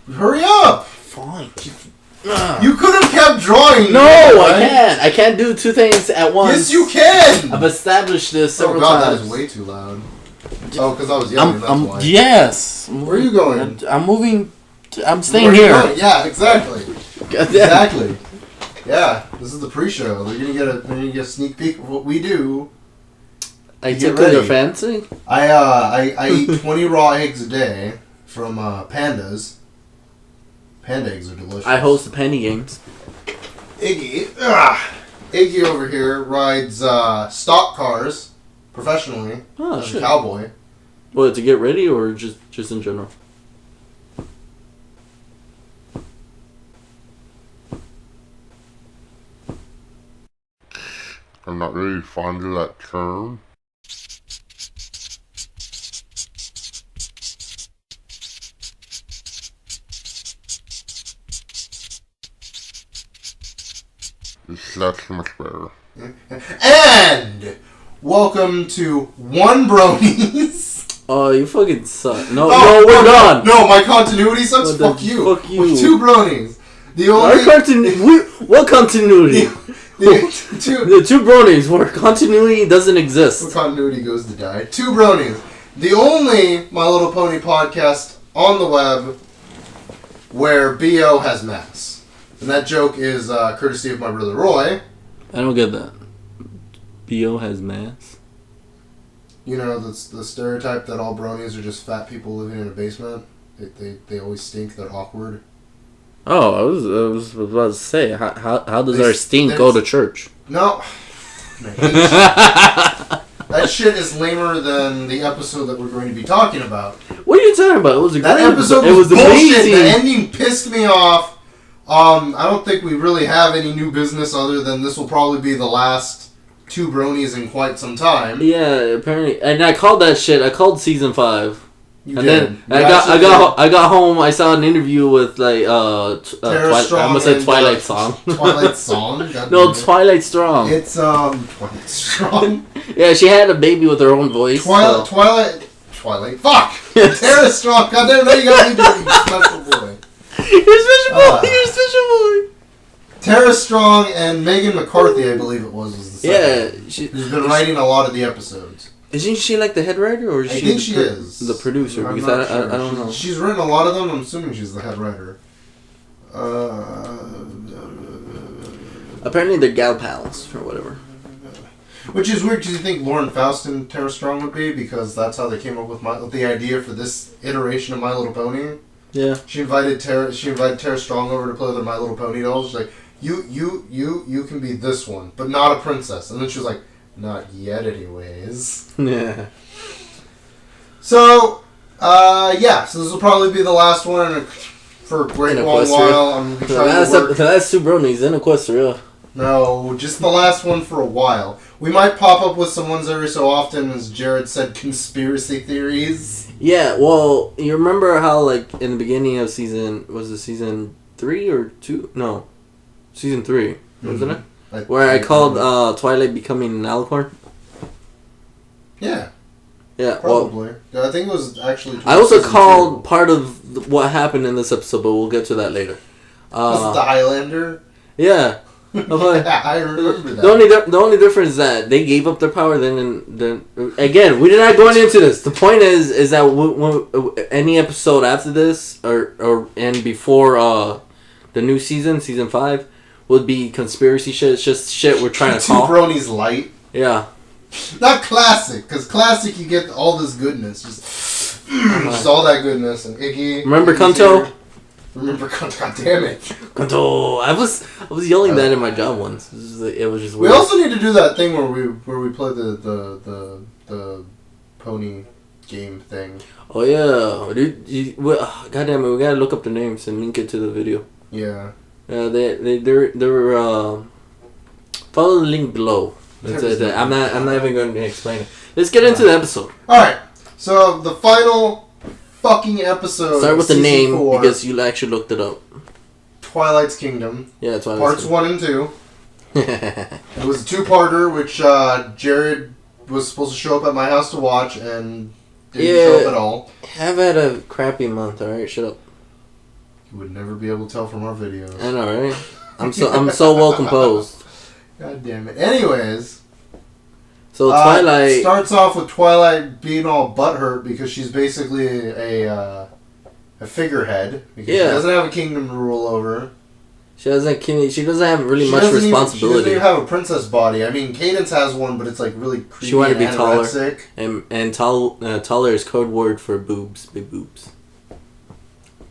Hurry up! Fine. You could have kept drawing. No, right? I can't. I can't do two things at once. Yes, you can! I've established this several That times. is way too loud. Oh, because I was yelling, that's why. Yes. Where are you going? I'm moving. I'm staying here. Yeah, exactly. Exactly. Yeah, this is the pre-show. They're gonna get a sneak peek of what we do. I tickle your fancy. I eat 20 raw eggs a day from Pandas. Panda eggs are delicious. I host the Penny Games. Iggy over here rides stock cars professionally as a cowboy. What, to get ready or just in general? I'm not really fond of that term. That's much better. And welcome to One Bronies. Oh, you fucking suck. No, we're done. No, my continuity sucks. Fuck you. Fuck you. With Two Bronies. The only what continuity? The Two Bronies, where continuity doesn't exist. Where continuity goes to die. Two Bronies. The only My Little Pony podcast on the web where B.O. has mass. And that joke is courtesy of my brother Roy. I don't get that. B.O. has mass? You know, the stereotype that all bronies are just fat people living in a basement. They always stink. They're awkward. Oh, I was about to say, how does our stink go to church? No. That shit is lamer than the episode that we're going to be talking about. What are you talking about? It was a that great episode. It was bullshit. amazing. The ending pissed me off. I don't think we really have any new business other than this will probably be the last Two Bronies in quite some time. Yeah, apparently. And I called that shit. I called season 5. You and did. Then I got home. I saw an interview with like I almost said Twilight song. Twilight song. No, Twilight Strong. It's Twilight Strong. Yeah, she had a baby with her own voice. Twilight. Fuck. Tara Strong. Goddamn, now you got me doing special boy. You're special boy. You're special boy. Tara Strong and Megan McCarthy, I believe it was the second. Yeah, she's been writing a lot of the episodes. Isn't she like the head writer, or is I think she is the producer? I'm because not sure. I don't know. She's written a lot of them. I'm assuming she's the head writer. Apparently, they're gal pals or whatever. Which is weird because you think Lauren Faust and Tara Strong would be, because that's how they came up with the idea for this iteration of My Little Pony. Yeah. She invited Tara Strong over to play with her My Little Pony dolls. She's like, you can be this one, but not a princess. And then she was like, not yet, anyways. Yeah. So, so this will probably be the last one for a great long while. I'm the last Two Bronies in Equestria. No, just the last one for a while. We might pop up with some ones every so often, as Jared said, conspiracy theories. Yeah, well, you remember how, like, in the beginning of season 3 or 2? No, season 3, wasn't it? Where I called Twilight becoming an alicorn? Yeah. Yeah, probably. Well, I think it was actually... I also called part of what happened in this episode, but we'll get to that later. Was it the Highlander? Yeah. Yeah, I remember that. The only difference is that they gave up their power. Then again, we're not going into this. The point is that when any episode after this or before the new season 5 would be conspiracy shit. It's just shit we're trying to call. Two Bronies light. Yeah. Not classic, because classic you get all this goodness, just all that goodness and Iggy. Remember Kanto? Remember Kanto? God damn it! Kanto! I was yelling that in my job once. It was just weird. We also need to do that thing where we play the pony game thing. Oh yeah, dude! God damn it! We gotta look up the names and link it to the video. Yeah. They're follow the link below. I'm not even going to explain it. Let's get into the episode. Alright, so the final fucking episode. Start with the name 4, because you actually looked it up. Twilight's Kingdom. Yeah, Twilight's Parts Kingdom. 1 and 2. It was a 2-parter, which Jared was supposed to show up at my house to watch and didn't show up at all. I've had a crappy month, alright? Shut up. You would never be able to tell from our videos. I know, right? I'm so well composed. God damn it. Anyways. So Twilight starts off with Twilight being all butthurt because she's basically a figurehead. Because she doesn't have a kingdom to rule over. She doesn't have really much responsibility. She doesn't even have a princess body. I mean, Cadence has one, but it's like really creepy. She wanted to be anorexic. taller. And taller is code word for boobs. Big boobs.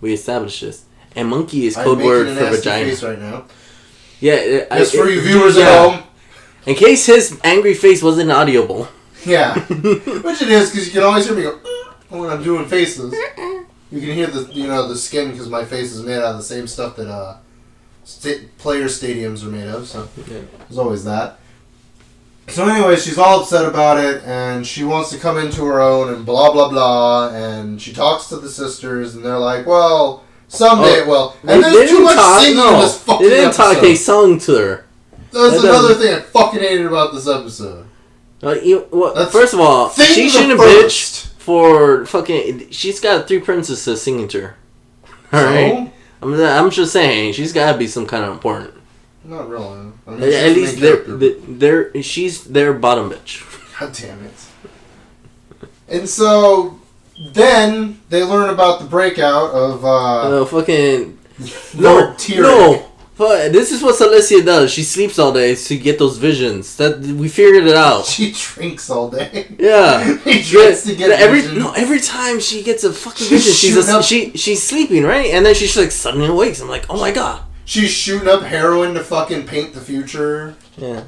We established this. And monkey is code word for vagina. Face right now. Yeah. Just for you viewers at home. In case his angry face wasn't audible. Yeah. Which it is, because you can always hear me go when I'm doing faces. You can hear the skin, because my face is made out of the same stuff that player stadiums are made of. So there's always that. So anyway, she's all upset about it, and she wants to come into her own, and blah, blah, blah. And she talks to the sisters, and they're like, well, someday, and there's too much singing in this fucking episode. They didn't talk, they sung to her. That's another thing I fucking hated about this episode. First of all, she shouldn't have bitched for fucking... She's got 3 princesses singing to her. Alright? I'm just saying, she's gotta be some kind of important. Not really. I mean, at least she's their bottom bitch. God damn it. And so, then, they learn about the breakout of, fucking... Lord Tyrick. No! But this is what Celestia does. She sleeps all day to get those visions. That we figured it out. She drinks all day. Yeah. She drinks to get every time she gets a fucking vision, she's sleeping, right? And then she's like suddenly awakes. I'm like, oh my god. She's shooting up heroin to fucking paint the future. Yeah.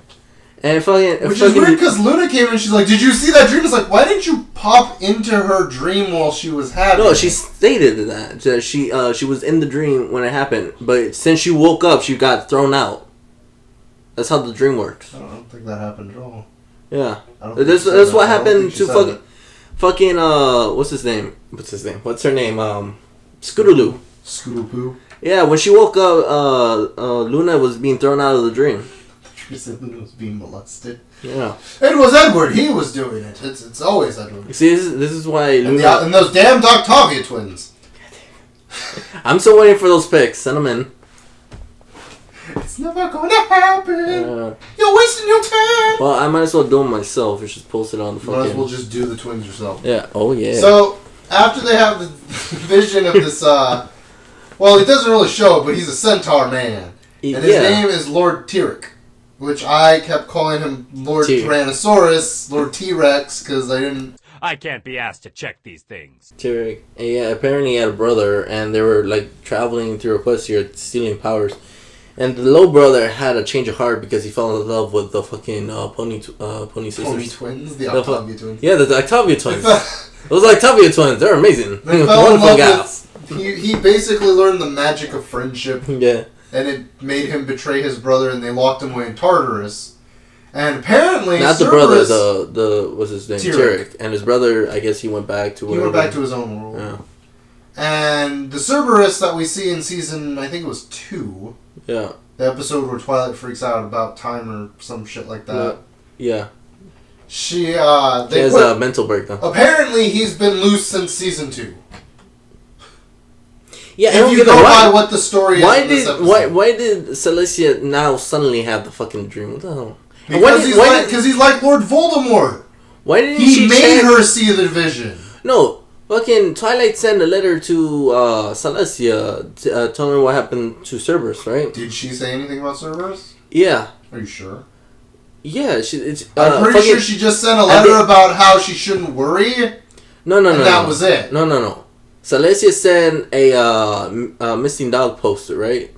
And fucking... Which is weird because Luna came in and she's like, did you see that dream? It's like, why didn't you pop into her dream while she was having No, she stated that she was in the dream when it happened. But since she woke up, she got thrown out. That's how the dream works. I don't think that happened at all. Yeah. That's what happened to fucking what's his name? What's her name? Scootaloo. Scootaloo? Yeah, when she woke up, Luna was being thrown out of the dream. She said Luna was being molested. Yeah. It was Edward. He was doing it. It's always Edward. See, this is why Luna... And those damn Octavia twins. I'm still waiting for those pics. Send them in. It's never gonna happen. You're wasting your time. Well, I might as well do them myself. Just post it on the fucking... Might as well just do the twins yourself. Yeah. Oh, yeah. So, after they have the vision of this... well, it doesn't really show it, but he's a centaur man. And his name is Lord Tyrick. Which I kept calling him Lord Tyrannosaurus, Lord T-Rex, because I can't be asked to check these things. Tyrick. Yeah, apparently he had a brother, and they were, like, traveling through Equestria, stealing powers. And the little brother had a change of heart because he fell in love with the fucking pony sisters. Pony twins? The Octavia twins? Yeah, the Octavia twins. Those Octavia twins, they're amazing. They fell in love with... He basically learned the magic of friendship. Yeah. And it made him betray his brother, and they locked him away in Tartarus. And apparently, not the brother, the what's his name, Tyrick. And his brother, I guess he went back to. He went back to his own world. Yeah. And the Cerberus that we see in season, I think it was 2. Yeah. The episode where Twilight freaks out about time or some shit like that. Yeah. She has a mental breakdown. Apparently, he's been loose since season 2. Yeah, if you go by what the story is in this episode. Why did Celestia now suddenly have the fucking dream? What the hell? Because he's like Lord Voldemort. Why didn't he made her see the vision? No, fucking Twilight sent a letter to Celestia telling her what happened to Cerberus, right? Did she say anything about Cerberus? Yeah. Are you sure? Yeah, I'm pretty sure she just sent a letter about how she shouldn't worry. No. That was it. No. Celestia sent a missing dog poster, right?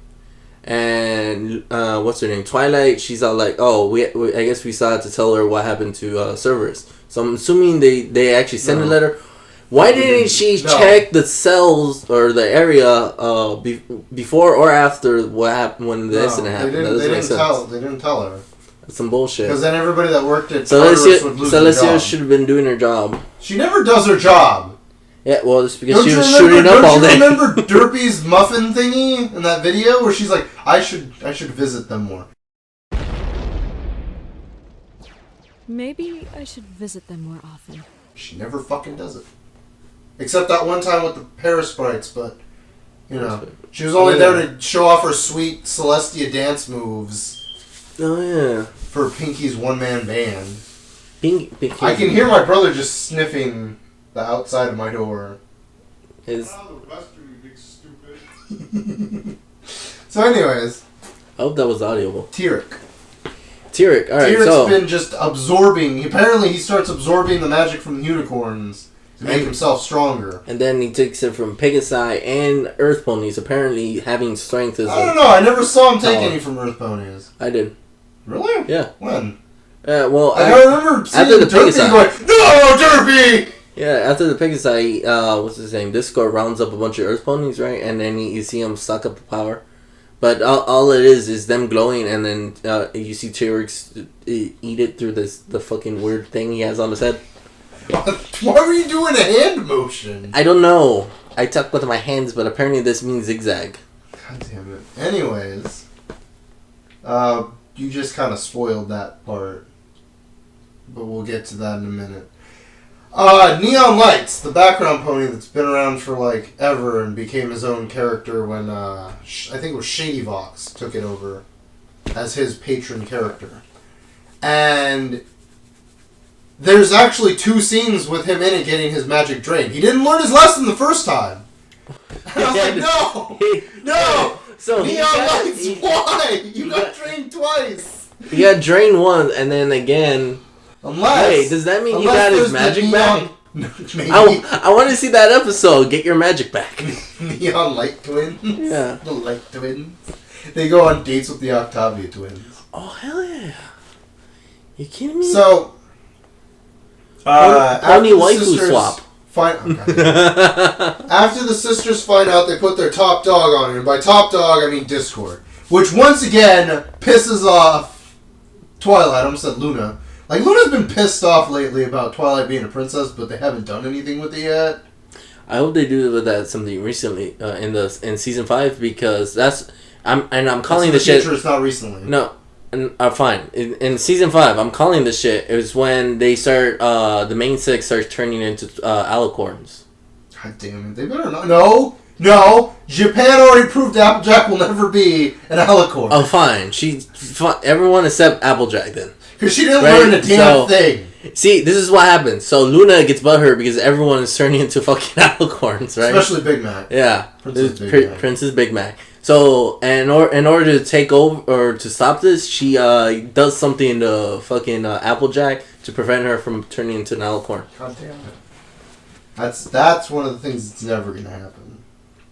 And what's her name? Twilight. She's all like, "Oh, I guess we saw it to tell her what happened to Cerberus." So I'm assuming they actually sent a letter. Why didn't she check the cells or the area before or after what happened when the incident happened? They didn't tell her. That's some bullshit. Because then everybody that worked at Tartarus would lose their job. Celestia should have been doing her job. She never does her job. Yeah, well, it's because she was shooting up all day. Don't you remember Derpy's muffin thingy in that video where she's like, I should visit them more. Maybe I should visit them more often. She never fucking does it. Except that one time with the Paris sprites, but, You know, she was only there to show off her sweet Celestia dance moves. Oh yeah. For Pinky's one-man band. Pinky. I can hear my brother just sniffing the outside of my door. His. the Western, you big stupid. So, anyways. I hope that was audible. Tyrek. Alright, Tyrek's been just absorbing. Apparently, he starts absorbing the magic from the unicorns to make himself stronger. And then he takes it from Pegasi and Earth Ponies, apparently having strength as I don't know. I never saw him take any from Earth Ponies. I did. Really? Yeah. When? Well, I remember seeing after the Derpy Pegasi. going, "No, Derpy!" Yeah, after the Pegasi, what's his name? Discord rounds up a bunch of Earth Ponies, right? And then you see him suck up the power. But all it is them glowing, and then you see T-Rex eat it through the fucking weird thing he has on his head. Why were you doing a hand motion? I don't know. I talk with my hands, but apparently this means zigzag. God damn it. Anyways, you just kind of spoiled that part. But we'll get to that in a minute. Neon Lights, the background pony that's been around for like ever and became his own character when I think it was Shady Vox took it over as his patron character. And there's actually 2 scenes with him in it getting his magic drained. He didn't learn his lesson the first time. And I was like, no! No! So Neon Lights, why? You got drained twice! He got drained once, and then again... Unless... Wait, does that mean he got his magic back? Maybe. I want to see that episode. Get your magic back. Neon Light Twins? Yeah. The Light Twins. They go on dates with the Octavia twins. Oh, hell yeah. You kidding me? So... Pony waifu swap. After the sisters find out, they put their top dog on her. And by top dog, I mean Discord. Which, once again, pisses off Twilight. I almost said Luna. Like, Luna's been pissed off lately about Twilight being a princess, but they haven't done anything with it yet. I hope they do with that something recently in season 5, because I'm calling this shit. It's not recently. No, fine. In season 5, I'm calling this shit. It was when they start the main 6 starts turning into alicorns. God damn it! They better not. No. Japan already proved Applejack will never be an alicorn. Oh, fine. Everyone except Applejack then. Because she didn't learn a damn thing. See, this is what happens. So Luna gets butthurt because everyone is turning into fucking alicorns, right? Especially Big Mac. Yeah. Princess Big Mac. So, in order to take over, or to stop this, she does something to fucking Applejack to prevent her from turning into an alicorn. God damn it. That's one of the things that's never going to happen.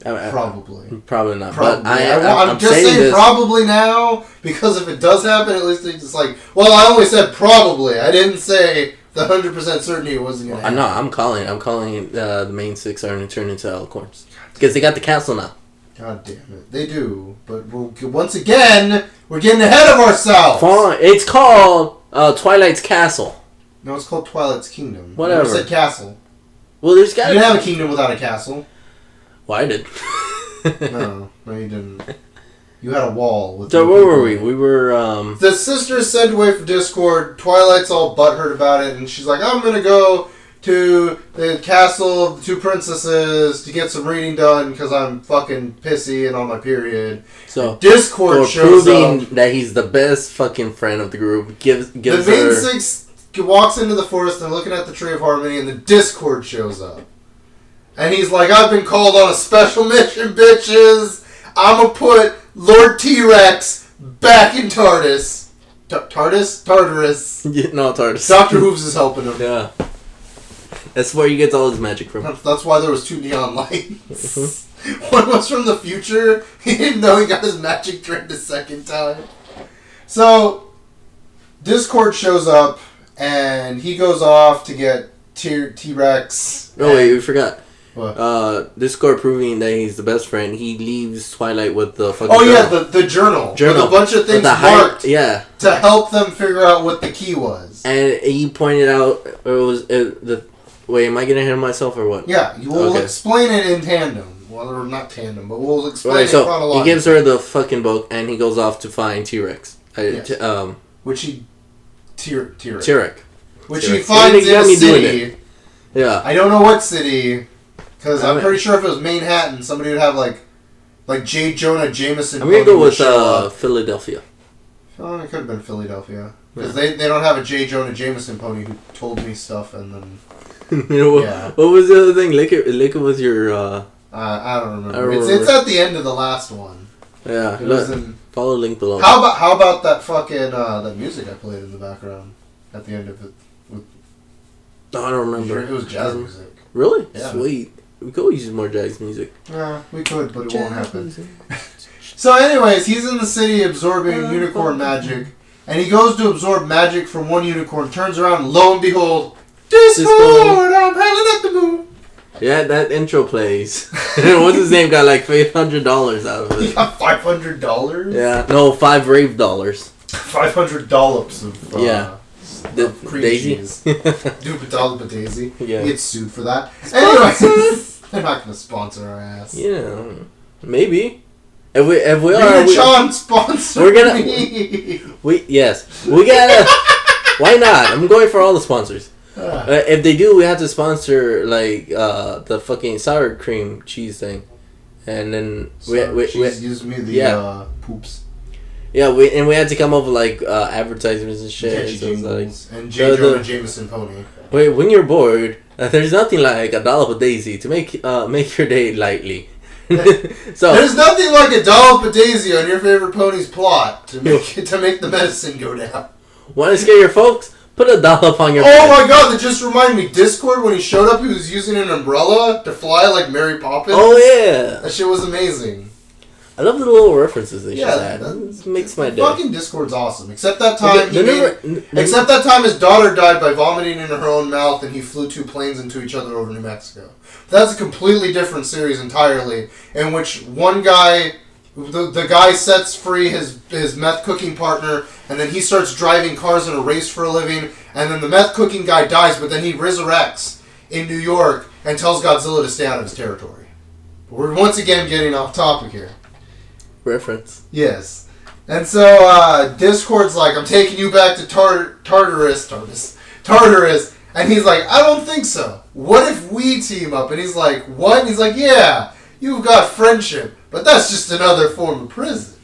Probably. Probably not. Probably. But I'm just saying probably now, because if it does happen, at least it's like, well, I only said probably. I didn't say the 100% certainty it wasn't going to happen. No, I'm calling the main 6 are going to turn into alicorns. Because they got the castle now. God damn it. They do. But once again, we're getting ahead of ourselves. Fine. It's called Twilight's Castle. No, it's called Twilight's Kingdom. Whatever. I never said castle. Well, there's got. You didn't have a kingdom without a castle. Well, I did. No, you didn't. You had a wall with. So where were we? We were. The sisters sent away for Discord. Twilight's all butthurt about it, and she's like, "I'm gonna go to the castle of the 2 princesses to get some reading done because I'm fucking pissy and on my period." So Discord shows proving up. that he's the best fucking friend of the group. Gives the main her 6 walks into the forest. They're looking at the Tree of Harmony, and the Discord shows up. And he's like, "I've been called on a special mission, bitches. I'm gonna put Lord T-Rex back in TARDIS." Tartarus? No, TARDIS. Dr. Hooves is helping him. Yeah. That's where he gets all his magic from. That's why there was 2 neon lights. One was from the future. He didn't know he got his magic drained the second time. So, Discord shows up, and he goes off to get T-Rex. Oh, wait, we forgot. What? Discord proving that he's the best friend. He leaves Twilight with the fucking. Oh yeah, the journal. With a bunch of things marked. Yeah. To help them figure out what the key was. And he pointed out it was the. Wait, am I getting ahead of myself or what? Yeah, we'll explain it in tandem. Well, or not tandem, but we'll explain it so chronologically. he gives her the fucking book, and he goes off to find T-Rex. Yes. Which he... T-Rex. Which he T-Rex. finds in a city. Yeah. I don't know what city, because I'm pretty sure if it was Manhattan, somebody would have, like, like J. Jonah Jameson. I'm gonna go with show up. Philadelphia. Oh, it could have been Philadelphia. Because they don't have a J. Jonah Jameson pony who told me stuff and then... What was the other thing? Lick it was your... I don't remember. It's at the end of the last one. Yeah. Follow link below. How about that fucking... that music I played in the background at the end of it? I don't remember. It was jazz music. Really? Yeah. Sweet. We could use more jazz music. Yeah, we could, but it won't happen. So anyways, he's in the city absorbing unicorn magic. And he goes to absorb magic from one unicorn, turns around, and lo and behold, Discord! I'm hailing at the moon! Yeah, that intro plays. What's his name? Got like $500 out of it. He got $500? Yeah. No, $5 rave dollars. 500 dollops of cream Daisy? cheese. Dude, dollop of Daisy. Yeah. He gets sued for that. Anyways, they're not going to sponsor our ass. Yeah. Maybe. If we John, sponsor we're gonna, me. We gotta. Why not? I'm going for all the sponsors. If they do, we have to sponsor like the fucking sour cream cheese thing, and then we gives me the poops. Yeah, we had to come up with like advertisements and shit. So and J. Jonah Jameson pony. Wait, when you're bored, there's nothing like a dollop of Daisy to make your day lightly. So there's nothing like a dollop of Daisy on your favorite pony's plot to make the medicine go down. Want to scare your folks? Put a dollop on your. Oh my god! That just reminded me. Discord, when he showed up, he was using an umbrella to fly like Mary Poppins. Oh yeah, that shit was amazing. I love the little references they add. That makes my day. Fucking Discord's awesome. Except that time except that time his daughter died by vomiting in her own mouth, and he flew 2 planes into each other over New Mexico. That's a completely different series entirely, in which one guy, the guy sets free his meth cooking partner, and then he starts driving cars in a race for a living, and then the meth cooking guy dies, but then he resurrects in New York and tells Godzilla to stay out of his territory. We're once again getting off topic here. Reference. Yes. And so Discord's like, I'm taking you back to Tartarus. And he's like, I don't think so. What if we team up? And he's like, what? And he's like, yeah, you've got friendship, but that's just another form of prison.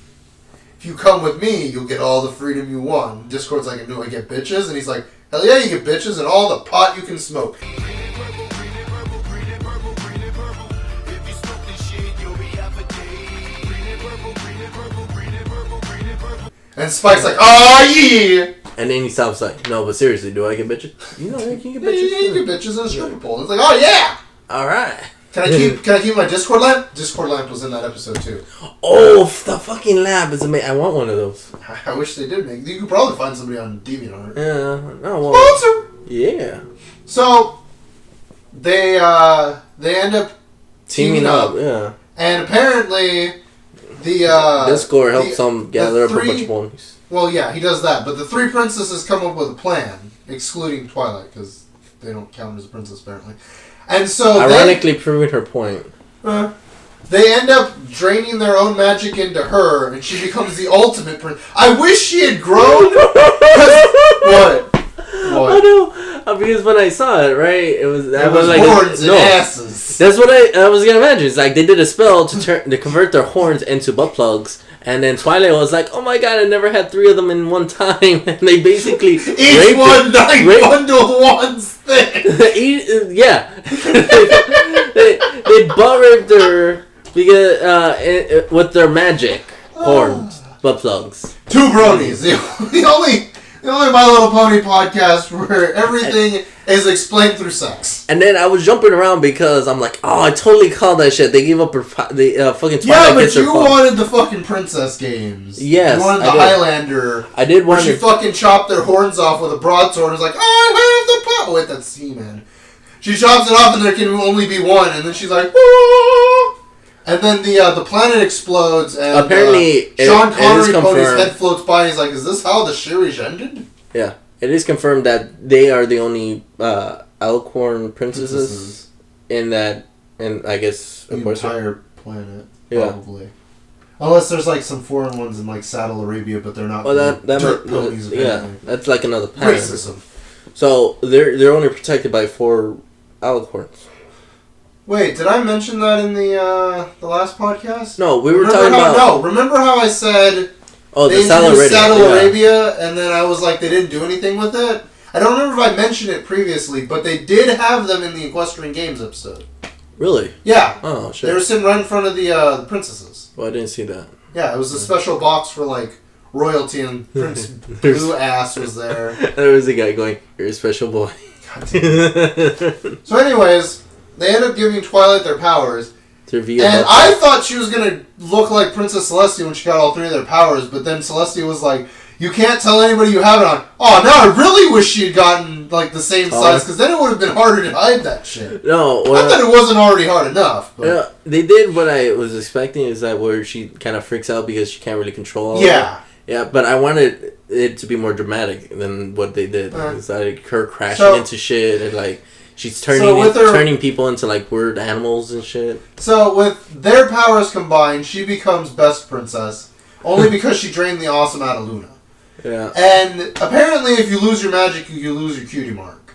If you come with me, you'll get all the freedom you want. Discord's like, do I get bitches? And he's like, hell yeah, you get bitches and all the pot you can smoke. And Spike's like, oh yeah! And then he stops like, no, but seriously, do I get bitches? You know, you can get bitches. Yeah, you get bitches in a stripper pole. It's like, oh yeah! Alright. Can I keep my Discord lamp? Discord lamp was in that episode too. Oh, the fucking lamp is amazing. I want one of those. I wish they did make. You could probably find somebody on DeviantArt. Yeah. No, Sponsor! Yeah. So, they end up teaming up. Yeah. And apparently, the Discord helps them gather up a bunch of ponies. Well, yeah, he does that. But the 3 princesses come up with a plan, excluding Twilight, because they don't count as a princess, apparently. And so ironically proving her point. They end up draining their own magic into her, and she becomes the ultimate prince. I wish she had grown. What? I know. Because when I saw it, right, it was like horns and asses. That's what I was gonna imagine. It's like they did a spell to convert their horns into butt plugs. And then Twilight was like, "Oh my god, I never had 3 of them in one time." And they basically each one bundled one's thing. Yeah, they butt raped her because with their magic horns, butt plugs. Two Bronies, the only My Little Pony podcast where everything is explained through sex. And then I was jumping around because I'm like, oh, I totally called that shit. They gave up the fucking Twilight. Yeah, but you wanted the fucking princess games. Yes, you wanted the Highlander. I did want where she fucking chopped their horns off with a broadsword and was like, oh, I have the power. Oh, wait, that's He-Man. She chops it off and there can only be one. And then she's like, oh. And then the planet explodes and apparently Sean Connery Pony's head floats by and he's like, is this how the series ended? Yeah. It is confirmed that they are the only Alcorn princesses in that, and I guess the entire planet, probably. Yeah. Unless there's like some foreign ones in like Saddle Arabia, but they're not. Well, ponies. Yeah, that's like another pattern. Racism. So they're only protected by 4 Alcorns. Wait, did I mention that in the last podcast? No, we were remember talking how, about... No, remember how I said... Oh, they the Saddle introduced Arabia. Saddle Yeah. Arabia, and then I was like, they didn't do anything with it? I don't remember if I mentioned it previously, but they did have them in the Equestrian Games episode. Really? Yeah. Oh, shit. They were sitting right in front of the princesses. Well, I didn't see that. Yeah, it was a special box for, like, royalty, and Prince Blue Ass was there. There was a guy going, "You're a special boy." So anyways, they end up giving Twilight their powers. To reveal And that- I thought she was going to look like Princess Celestia when she got all 3 of their powers, but then Celestia was like, you can't tell anybody you have it on. Oh, now I really wish she had gotten, like, the same size, because then it would have been harder to hide that shit. No, Not that it wasn't already hard enough. But. Yeah, they did what I was expecting, is that where she kind of freaks out because she can't really control all of Yeah. it. Yeah, but I wanted it to be more dramatic than what they did. It's like her crashing into shit and like she's turning people into like weird animals and shit. So with their powers combined, she becomes best princess only because she drained the awesome out of Luna. Yeah. And apparently, if you lose your magic, you lose your cutie mark.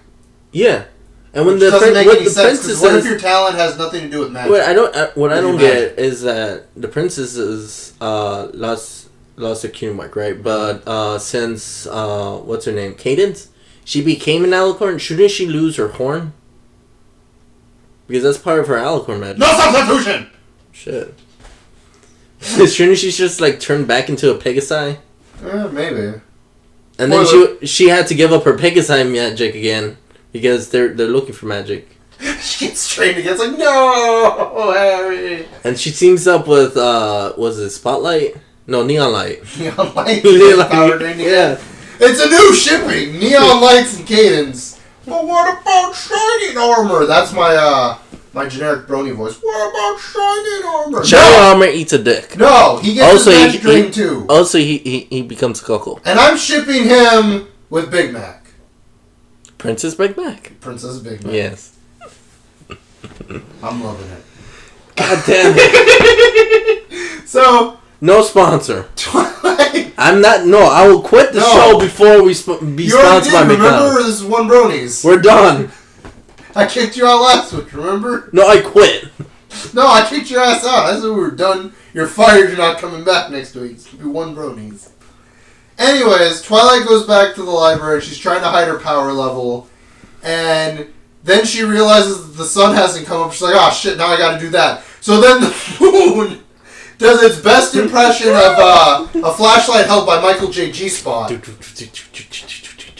Yeah. And when Which doesn't make any sense, princesses, what if your talent has nothing to do with magic? What I don't get is that the princesses lost their cutie mark, right? But since what's her name, Cadence, she became an alicorn. Shouldn't she lose her horn? Because that's part of her alicorn magic. No substitution. Shit. Shouldn't she just like turn back into a Pegasi? Maybe. And then she had to give up her Pegasi magic again because they're looking for magic. She gets trained again. It's like, no, Harry. And she teams up with was it Spotlight? No, Neon Light. Neon Lights. Neon Light. Yeah. It's a new shipping. Neon Lights and Cadence. But what about Shining Armor? That's my my generic brony voice. What about Shining Armor? Shining Armor eats a dick. No, he gets his magic drain too. Also, he becomes a cuckoo. And I'm shipping him with Big Mac. Princess Big Mac. Princess Big Mac. Yes. I'm loving it. God damn it. So... No sponsor. Twilight. I'm not... No, I will quit the show before we be sponsored by McDonald's. Remember, this is One Bronies. We're done. I kicked you out last week, remember? No, I quit. No, I kicked your ass out. I said we were done. You're fired. You're not coming back next week. It's gonna be One Bronies. Anyways, Twilight goes back to the library. She's trying to hide her power level. And then she realizes that the sun hasn't come up. She's like, oh shit, now I gotta do that. So then the moon does its best impression of a flashlight held by Michael J. G-Spot.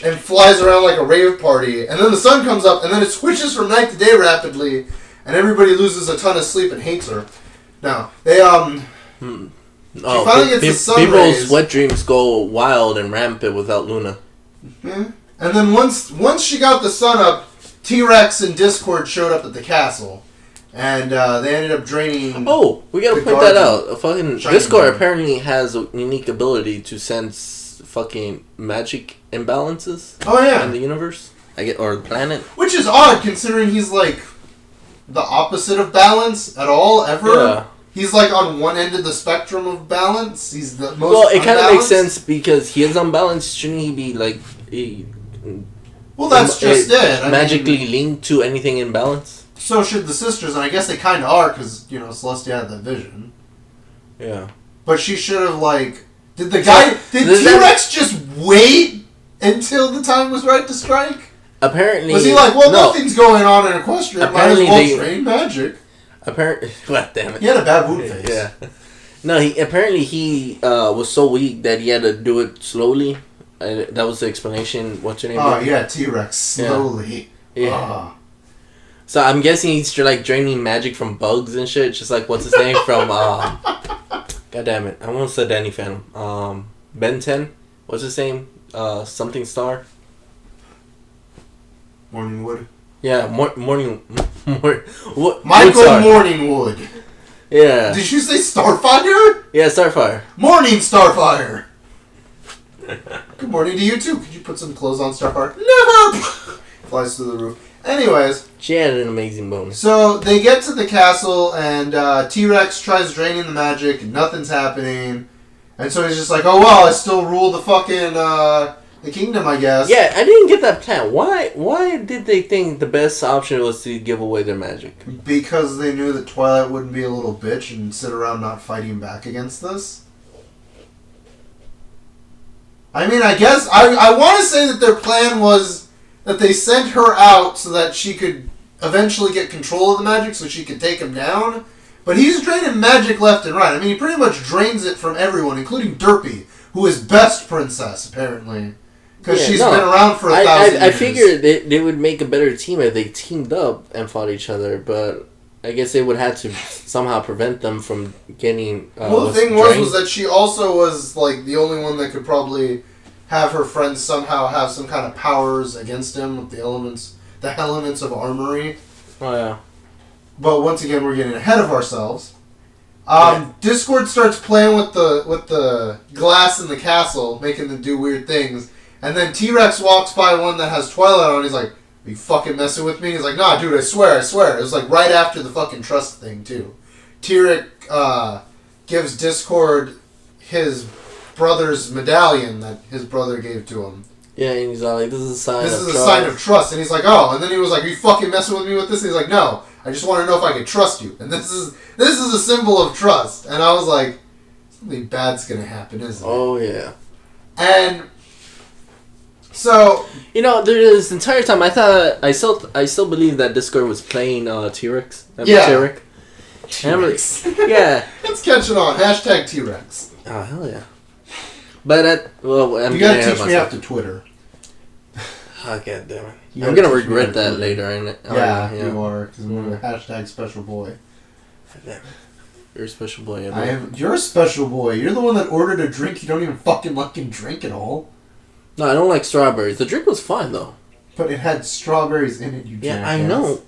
And flies around like a rave party. And then the sun comes up, and then it switches from night to day rapidly. And everybody loses a ton of sleep and hates her. Now, they, she finally gets the sun people's rays. wet dreams go wild and rampant without Luna. And then once she got the sun up, T-Rex and Discord showed up at the castle. And they ended up draining... Oh, we gotta the point that guards. out. Fucking Shining Discord Armor. apparently has a unique ability to sense fucking magic imbalances Oh, yeah. in the universe. Or the planet. Which is odd, considering he's, like, the opposite of balance at all, ever. Yeah. He's, like, on one end of the spectrum of balance. He's the most Well, it kind of makes unbalanced. sense because he is unbalanced. Shouldn't he be, like... Well, that's just it. I magically mean, linked to anything in balance? so should the sisters, and I guess they kind of are, because, you know, Celestia had that vision. Yeah. But she should have, like... Did T-Rex just wait until the time was right to strike? Apparently... Was he like, well, no. nothing's going on in Equestria, might as Apparently well they- train magic. Apparently... God damn it. He had a baboon face. Yeah. No, he was so weak that he had to do it slowly. That was the explanation. What's your name? Oh, yeah, T-Rex, slowly. Yeah. Ah. So I'm guessing he's like draining magic from bugs and shit. Just like, what's his name from... God damn it. I almost said Danny Phantom. Ben 10? What's his name? Something Star? Morningwood. Yeah, Morning... Michael Woodstar. Morningwood. Yeah. Did you say Starfire? Yeah, Starfire. Morning, Starfire. Good morning to you, too. Could you put some clothes on, Starfire? Never! Flies through the roof. Anyways, She had an amazing bonus. so they get to the castle, and T-Rex tries draining the magic, and nothing's happening. And so he's just like, oh, well, I still rule the fucking the kingdom, I guess. Yeah, I didn't get that plan. Why did they think the best option was to give away their magic? Because they knew that Twilight wouldn't be a little bitch and sit around not fighting back against this. I mean, I guess I want to say that their plan was that they sent her out so that she could eventually get control of the magic so she could take him down. But he's draining magic left and right. I mean, he pretty much drains it from everyone, including Derpy, who is best princess, apparently. Because she's been around for 1,000 years. I figured they would make a better team if they teamed up and fought each other, but I guess they would have to somehow prevent them from getting... well, the thing was that she also was, like, the only one that could probably have her friends somehow have some kind of powers against him with the elements of armory. Oh, yeah. But once again, we're getting ahead of ourselves. Discord starts playing with the glass in the castle, making them do weird things. And then T-Rex walks by one that has Twilight on. He's like, "Are you fucking messing with me?" He's like, "Nah, dude, I swear. It was like right after the fucking trust thing, too. T-Rex gives Discord his brother's medallion that his brother gave to him. Yeah, and he's all like, this is a sign This of is a trust. sign of trust. And he's like, oh. And then he was like, "Are you fucking messing with me with this?" And he's like, "No. I just want to know if I can trust you. And this is a symbol of trust." And I was like, something bad's going to happen, isn't it? Oh, yeah. And... so, this entire time I still believe that Discord was playing T-Rex. Yeah. T-Rex. Yeah. It's catching on. Hashtag T-Rex. Oh, hell yeah. But I'm you gotta getting teach me after Twitter. Oh, God damn it. You I'm gotta gonna teach me regret how to that Twitter. later, ain't it? Yeah, you are. Because I'm a hashtag special boy. Damn it. You're a special boy. You're a special boy. You're the one that ordered a drink you don't even fucking fucking drink at all. No, I don't like strawberries. The drink was fine, though. But it had strawberries in it, you Yeah, jackass. I know.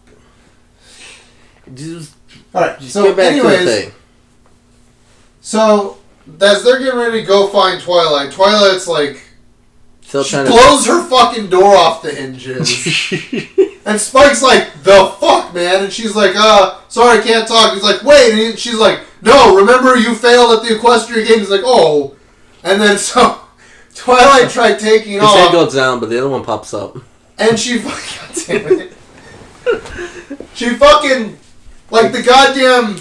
Just Alright, so get back to the anyways... thing. So, as they're getting ready to go find Twilight, Twilight's like... Still she trying blows her fucking door off the hinges. And Spike's like, "The fuck, man?" And she's like, sorry, I can't talk." He's like, "Wait." And she's like, "No, remember you failed at the equestrian games." He's like, "Oh." And then so... Twilight tried taking His off. head goes down, but the other one pops up. And she fucking... God damn it. She fucking... Like the goddamn...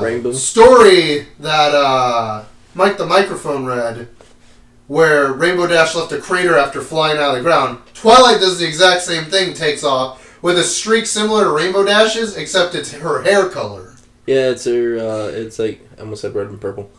Rainbow? story that Mike the Microphone read, where Rainbow Dash left a crater after flying out of the ground. Twilight does the exact same thing, takes off, with a streak similar to Rainbow Dash's, except it's her hair color. Yeah, it's her, it's like, I almost said red and purple.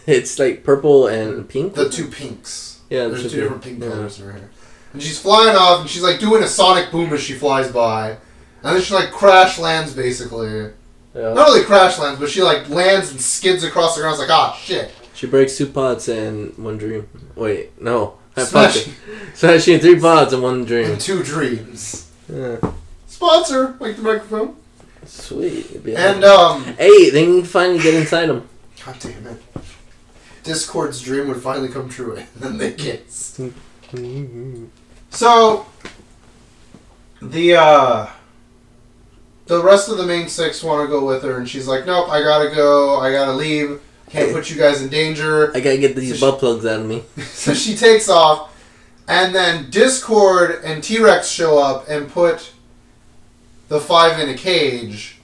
It's like purple and pink. The two pinks. Yeah, there's two different pink colors in her hair. And she's flying off, and she's like doing a sonic boom as she flies by. And then she like crash lands, basically. Yeah. Not really crash lands, but she like lands and skids across the ground. It's like, ah, shit. She breaks 2 pots and 1 dream. Wait, no. Smashing. Smashing 3 pots and 1 dream. And 2 dreams. Yeah. Sponsor, like the microphone. Sweet. And, hey, they can finally get inside him. God damn it. Discord's dream would finally come true, and then they kissed. So, the rest of the main 6 want to go with her, and she's like, "Nope, I gotta go, I gotta leave, can't put you guys in danger." I gotta get these butt plugs out of me. So she takes off, and then Discord and T-Rex show up and put the 5 in a cage,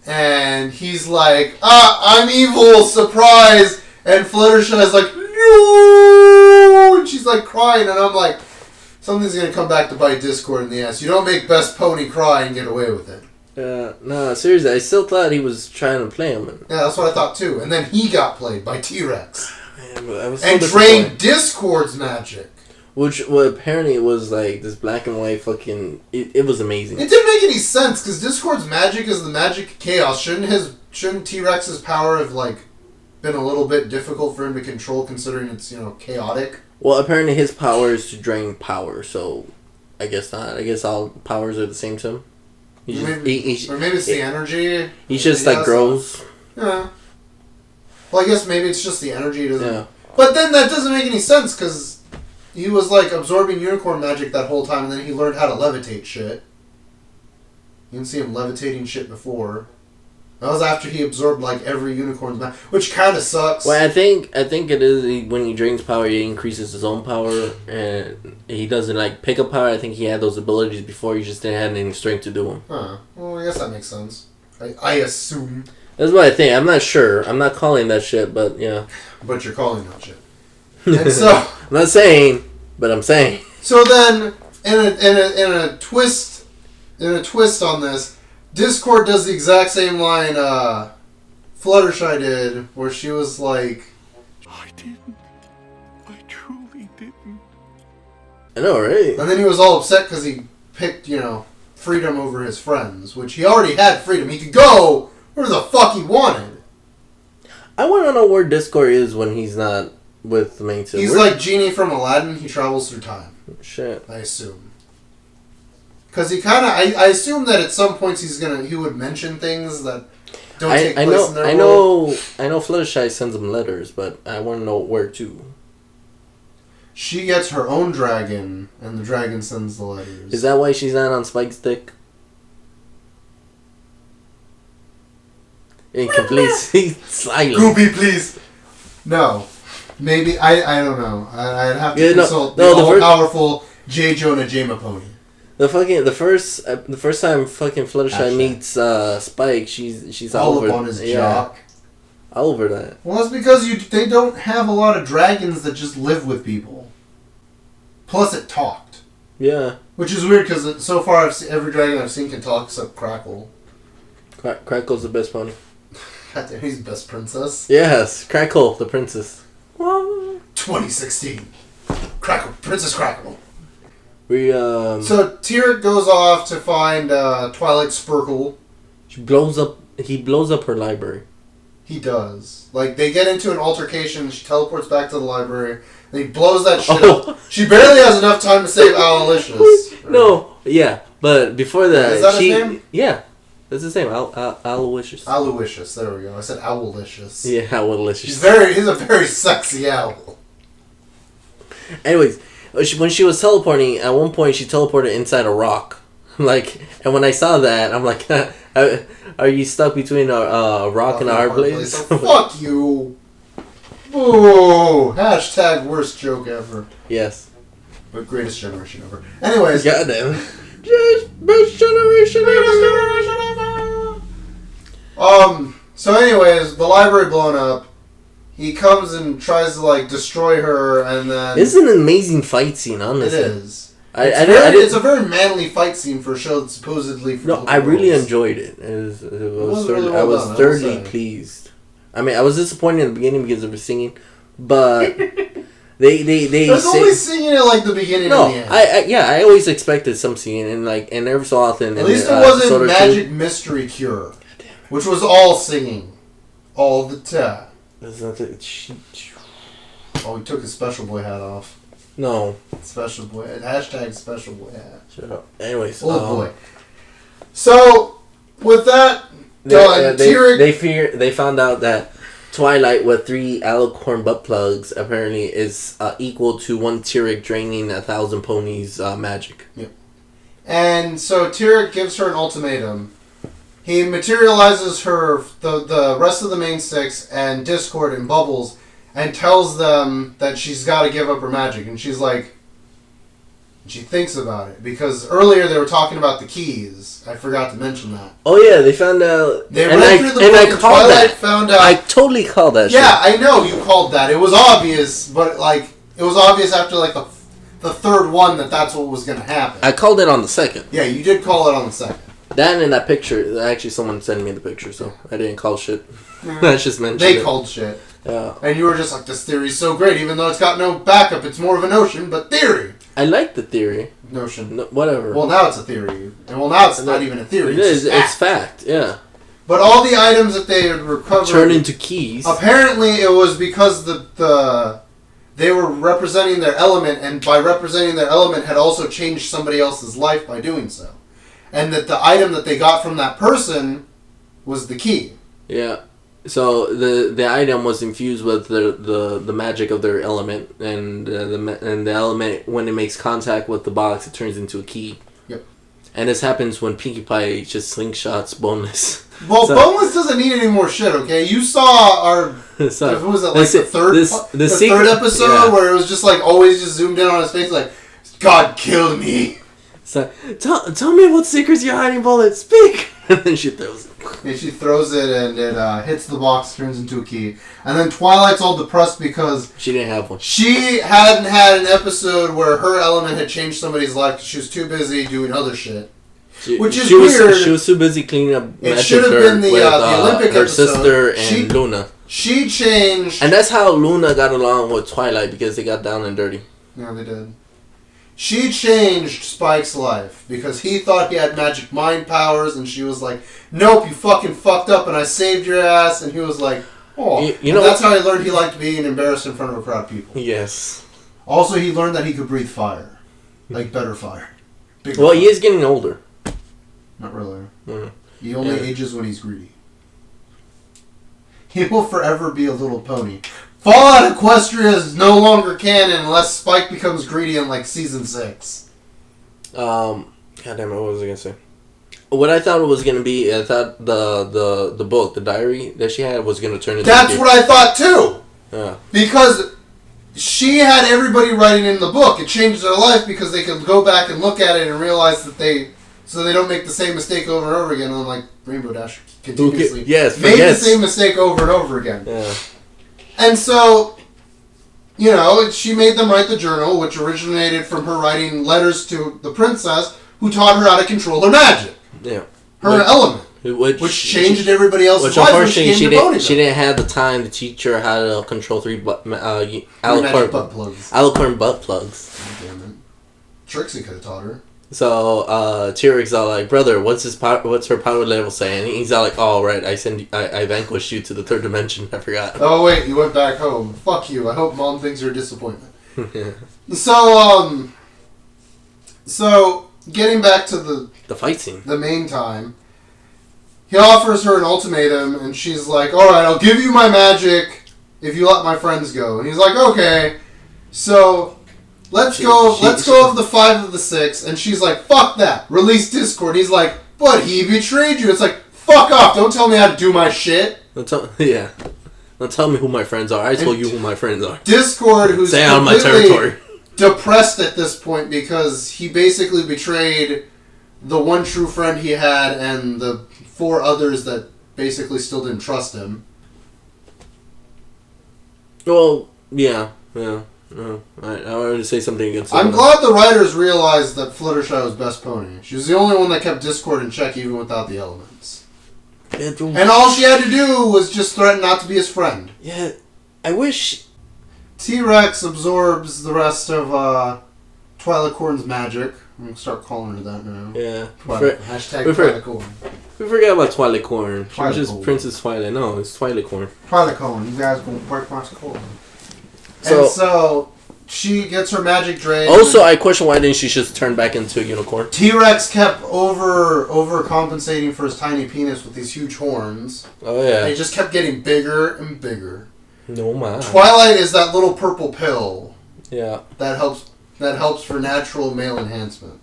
and he's like, "I'm evil, surprise!" And Fluttershy's like, "No!" And she's like crying, and I'm like, something's gonna come back to bite Discord in the ass. You don't make Best Pony cry and get away with it. No, seriously, I still thought he was trying to play him. Yeah, that's what I thought too. And then he got played by T-Rex. Man, I was so and disappointed. drained Discord's magic. Which, well, apparently it was like this black and white fucking... It was amazing. It didn't make any sense, because Discord's magic is the magic of chaos. Shouldn't T-Rex's power have, like, been a little bit difficult for him to control, considering it's, chaotic? Well, apparently his power is to drain power, so I guess not. I guess all powers are the same to him. Or maybe it's the energy. He just, like, grows. Yeah. Well, I guess maybe it's just the energy. Yeah. But then that doesn't make any sense, because he was, like, absorbing unicorn magic that whole time, and then he learned how to levitate shit. You didn't see him levitating shit before. That was after he absorbed like every unicorn's magic, which kind of sucks. Well, I think it is when he drains power, he increases his own power, and he doesn't like pick up power. I think he had those abilities before. He just didn't have any strength to do them. Huh. Well, I guess that makes sense. I assume. That's what I think. I'm not sure. I'm not calling that shit, but yeah. But you're calling that shit. And so I'm not saying, but I'm saying. So then, in a twist on this, Discord does the exact same line Fluttershy did, where she was like, I didn't. I truly didn't. I know, right? and then he was all upset because he picked, freedom over his friends, which he already had freedom. He could go where the fuck he wanted. I want to know where Discord is when he's not with the main two. He's like Genie from Aladdin. He travels through time. Shit. I assume. Because he kind of, I assume that at some points he would mention things that don't take place in their world. I know Fluttershy sends him letters, but I want to know where to. She gets her own dragon, and the dragon sends the letters. Is that why she's not on Spike's dick? Incomplete silence. Goopy, please. No. Maybe, I don't know. I'd have to consult the all-powerful J. Jonah Jamapony. The first time fucking Fluttershy meets Spike, she's all over up on his jock. All over that. Well, that's because they don't have a lot of dragons that just live with people. Plus, it talked. Yeah. Which is weird because so far every dragon I've seen can talk except Crackle. Crackle's the best pony. Goddamn, he's best princess. Yes, Crackle, the princess. 2016. Crackle, Princess Crackle. So Tyrek goes off to find Twilight Sparkle. He blows up her library. He does. Like, they get into an altercation, she teleports back to the library, and he blows that shit up. She barely has enough time to save Aloysius. No, yeah, but before that... Is that his name? Yeah, that's his name, Aloysius. Aloysius, there we go. I said Owlicious. Yeah, Owlicious. He's a very sexy owl. Anyways, when she was teleporting, at one point she teleported inside a rock. Like, and when I saw that, I'm like, are you stuck between a rock and a hard place? Fuck you. Ooh, hashtag worst joke ever. Yes. But greatest generation ever. Anyways. Goddamn. Just best generation ever. So anyways, the library blown up. He comes and tries to, like, destroy her, and then... This is an amazing fight scene, honestly. It is. It's a very manly fight scene for a show that's supposedly... For I really enjoyed it. I was thoroughly pleased. I mean, I was disappointed in the beginning because of the singing, but... There's only singing at, like, the beginning and the end. I always expected some singing, and every so often... At least it wasn't Magic Mystery Cure, which was all singing. All the time. Oh, he took his Special Boy hat off. No. Special Boy. Hashtag Special Boy hat. Shut up. Anyways. Boy. So, with that done, they found out that Twilight with 3 alicorn butt plugs apparently is equal to 1 Tyrek draining 1,000 ponies magic. Yep. And so Tyrek gives her an ultimatum. He materializes her, the rest of the main 6, and Discord and Bubbles, and tells them that she's got to give up her magic. And she's like, she thinks about it. Because earlier they were talking about the keys. I forgot to mention that. Oh yeah, they found out. They read through the book, and Twilight found out. I totally called that shit. Yeah, I know you called that. It was obvious, but like, it was obvious after like the third one that's what was going to happen. I called it on the second. Yeah, you did call it on the second. That and in that picture, actually someone sent me the picture, so I didn't call shit. I just mentioned They called shit. Yeah. And you were just like, this theory's so great, even though it's got no backup. It's more of a notion, but theory. I like the theory. Notion. No, whatever. Well, now it's a theory. And now it's not even a theory. It is. It's fact, yeah. But all the items that they had recovered... Turn into keys. Apparently it was because they were representing their element, and by representing their element had also changed somebody else's life by doing so. And that the item that they got from that person was the key. Yeah. So the item was infused with the magic of their element, and the element, when it makes contact with the box, it turns into a key. Yep. And this happens when Pinkie Pie just slingshots Boneless. Well, Boneless doesn't need any more shit, okay? You saw our... So, what was it, like the third episode where it was just like always just zoomed in on his face like, God killed me. So, tell me what secrets you're hiding, Bullet. Speak! And then she throws it. And she throws it and it hits the box, turns into a key. And then Twilight's all depressed because... She didn't have one. She hadn't had an episode where her element had changed somebody's life because she was too busy doing other shit. Which is weird. She was too busy cleaning up It should have been the Olympic her episode. sister and Luna. She changed... And that's how Luna got along with Twilight, because they got down and dirty. Yeah, they did. She changed Spike's life because he thought he had magic mind powers, and she was like, nope, you fucking fucked up and I saved your ass. And he was like, oh. You know, that's how he learned he liked being embarrassed in front of a crowd of people. Yes. Also, he learned that he could breathe fire. Like better fire. Bigger well, fire. he is getting older. Not really. Mm. He only ages when he's greedy. He will forever be a little pony. Fallout Equestria is no longer canon unless Spike becomes greedy in like season 6. God damn it, what was I gonna say? What I thought it was gonna be, I thought the book, the diary that she had was gonna turn into... That's what I thought too! Yeah. Because she had everybody writing in the book. It changed their life because they could go back and look at it and realize that so they don't make the same mistake over and over again. And like Rainbow Dash continuously made the same mistake over and over again. Yeah. And so, you know, she made them write the journal, which originated from her writing letters to the princess, who taught her how to control her magic. Yeah. Her element. Which changed everybody else's life. Which unfortunately she didn't have the time to teach her how to control alicorn butt plugs. Damn it. Trixie could have taught her. So T-Rex all like, brother, what's her power level saying? And he's all like, oh right, I vanquished you to the third dimension. I forgot. Oh wait, you went back home. Fuck you. I hope Mom thinks you're a disappointment. Yeah. So getting back to the fight scene, the main time, he offers her an ultimatum, and she's like, all right, I'll give you my magic if you let my friends go. And he's like, okay. So let's go of the 5 of the 6. And she's like, fuck that. Release Discord. He's like, but he betrayed you. It's like, fuck off. Don't tell me how to do my shit. Don't tell me who my friends are. I told you who my friends are. Discord, who's stay out of my territory, depressed at this point because he basically betrayed the one true friend he had and the 4 others that basically still didn't trust him. Well, yeah. No, I wanted to say something against I'm glad the writers realized that Fluttershy was best pony. She was the only one that kept Discord in check even without the elements. And all she had to do was just threaten not to be his friend. Yeah, I wish... T-Rex absorbs the rest of Twilight Corn's magic. I'm going to start calling her that now. Yeah. Twilight Corn. We forgot about Twilight Corn. She was just Corn. Princess Twilight. No, it's Twilight Corn. Twilight Corn. You guys going to break my skull. So she gets her magic drained. Also, I question why didn't she just turn back into a unicorn? T-Rex kept overcompensating for his tiny penis with these huge horns. Oh yeah. They just kept getting bigger and bigger. No man. Twilight is that little purple pill. Yeah. That helps for natural male enhancement.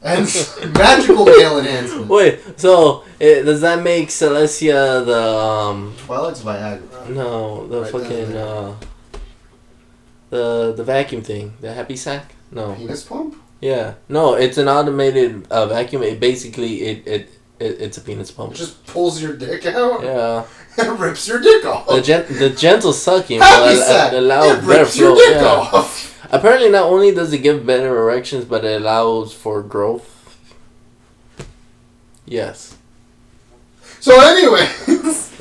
And magical male enhancement. Wait, so does that make Celestia the Twilight's Viagra? No, the right fucking the vacuum thing, the happy sack? No. Penis pump? Yeah. No, it's an automated vacuum. It basically it's a penis pump. It just pulls your dick out. Yeah. It rips your dick off. The gentle sucking will allow it rips your dick off. Apparently, not only does it give better erections, but it allows for growth. Yes. So, anyways,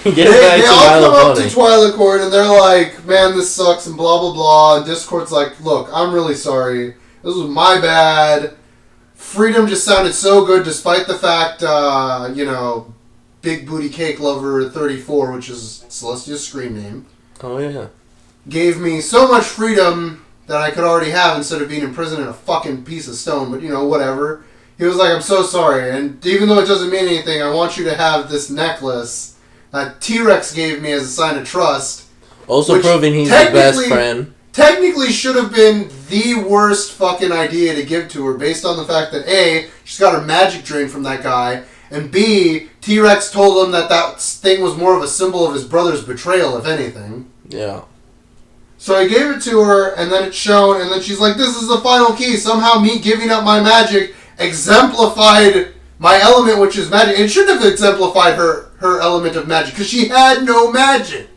they all come up to Twilight Corn and they're like, "Man, this sucks," and blah blah blah. And Discord's like, "Look, I'm really sorry. This was my bad. Freedom just sounded so good, despite the fact, Big Booty Cake Lover 34, which is Celestia's screen name. Oh yeah. Gave me so much freedom." That I could already have instead of being imprisoned in a fucking piece of stone, but whatever. He was like, I'm so sorry, and even though it doesn't mean anything, I want you to have this necklace that T-Rex gave me as a sign of trust. Also proving he's the best friend. technically should have been the worst fucking idea to give to her based on the fact that A, she's got her magic drained from that guy, and B, T-Rex told him that thing was more of a symbol of his brother's betrayal, if anything. Yeah. So I gave it to her, and then it's shown, and then she's like, this is the final key. Somehow me giving up my magic exemplified my element, which is magic. It shouldn't have exemplified her element of magic, because she had no magic.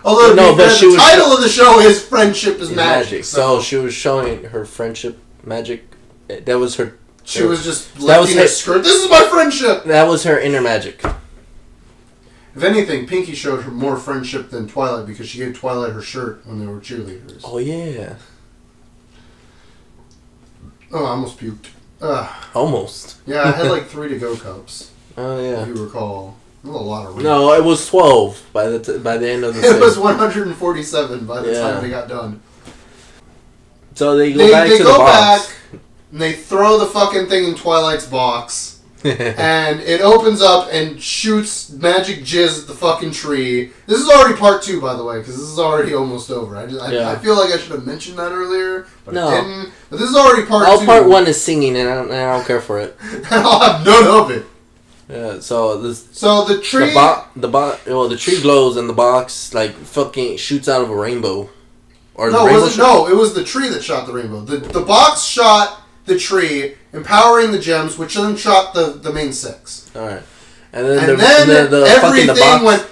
Although the title of the show is Friendship is Magic. So she was showing her friendship magic. That was her... She was just lifting her skirt. This is my friendship! That was her inner magic. If anything, Pinky showed her more friendship than Twilight because she gave Twilight her shirt when they were cheerleaders. Oh, yeah. Oh, I almost puked. Almost. Yeah, I had like 3 to-go cups. Oh, yeah. If you recall. That was a lot of reading. No, it was 12 by the end of the It was 147 by the time they got done. So they go back to the box. And they throw the fucking thing in Twilight's box. And it opens up and shoots magic jizz at the fucking tree. This is already part 2, by the way, because this is already almost over. I feel like I should have mentioned that earlier, but I didn't. But this is already part 2. Part 1 is singing, and I don't care for it. And I'll have none of it. Yeah, so the tree... the tree glows, and the box, like, fucking shoots out of a rainbow. Or No, it was the tree that shot the rainbow. The box shot the tree, empowering the gems, which then shot the main 6. Alright. And then, everything the box went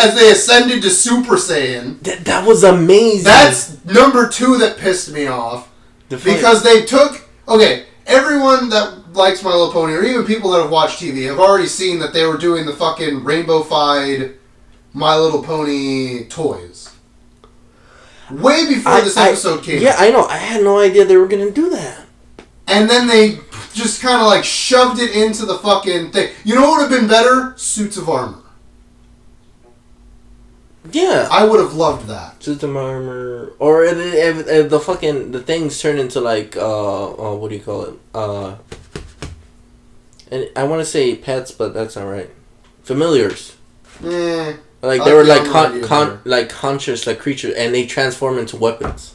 as they ascended to Super Saiyan. That was amazing. That's number 2 that pissed me off. Because they took... Okay, everyone that likes My Little Pony, or even people that have watched TV, have already seen that they were doing the fucking rainbow-fied My Little Pony toys. Way before this episode came out. Yeah, I know. I had no idea they were going to do that. And then they just kind of like shoved it into the fucking thing. You know what would have been better? Suits of armor. Yeah. I would have loved that. Suits of armor. Or if the fucking... The things turn into like... what do you call it? And I want to say pets, but that's not right. Familiars. Like they were like conscious like creatures, and they transform into weapons.